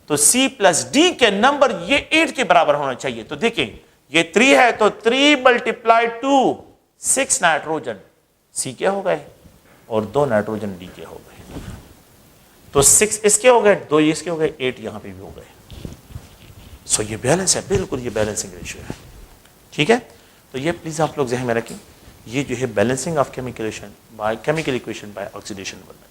तो सी प्लस डी के नंबर ये 8 के बराबर होना चाहिए। तो देखें ये 3 है, तो 3 मल्टीप्लाइड टू 6 नाइट्रोजन सी के हो गए और 2 नाइट्रोजन डी के हो गए। तो 6 इसके हो गए, 2 इसके हो गए, 8 यहां पे भी हो गए। सो ये बैलेंस है, बिल्कुल ये बैलेंसिंग रेशियो है। ठीक है, तो ये प्लीज आप लोग ज़हन में रखें, ये जो है balancing of chemical equation by oxidation बनना है।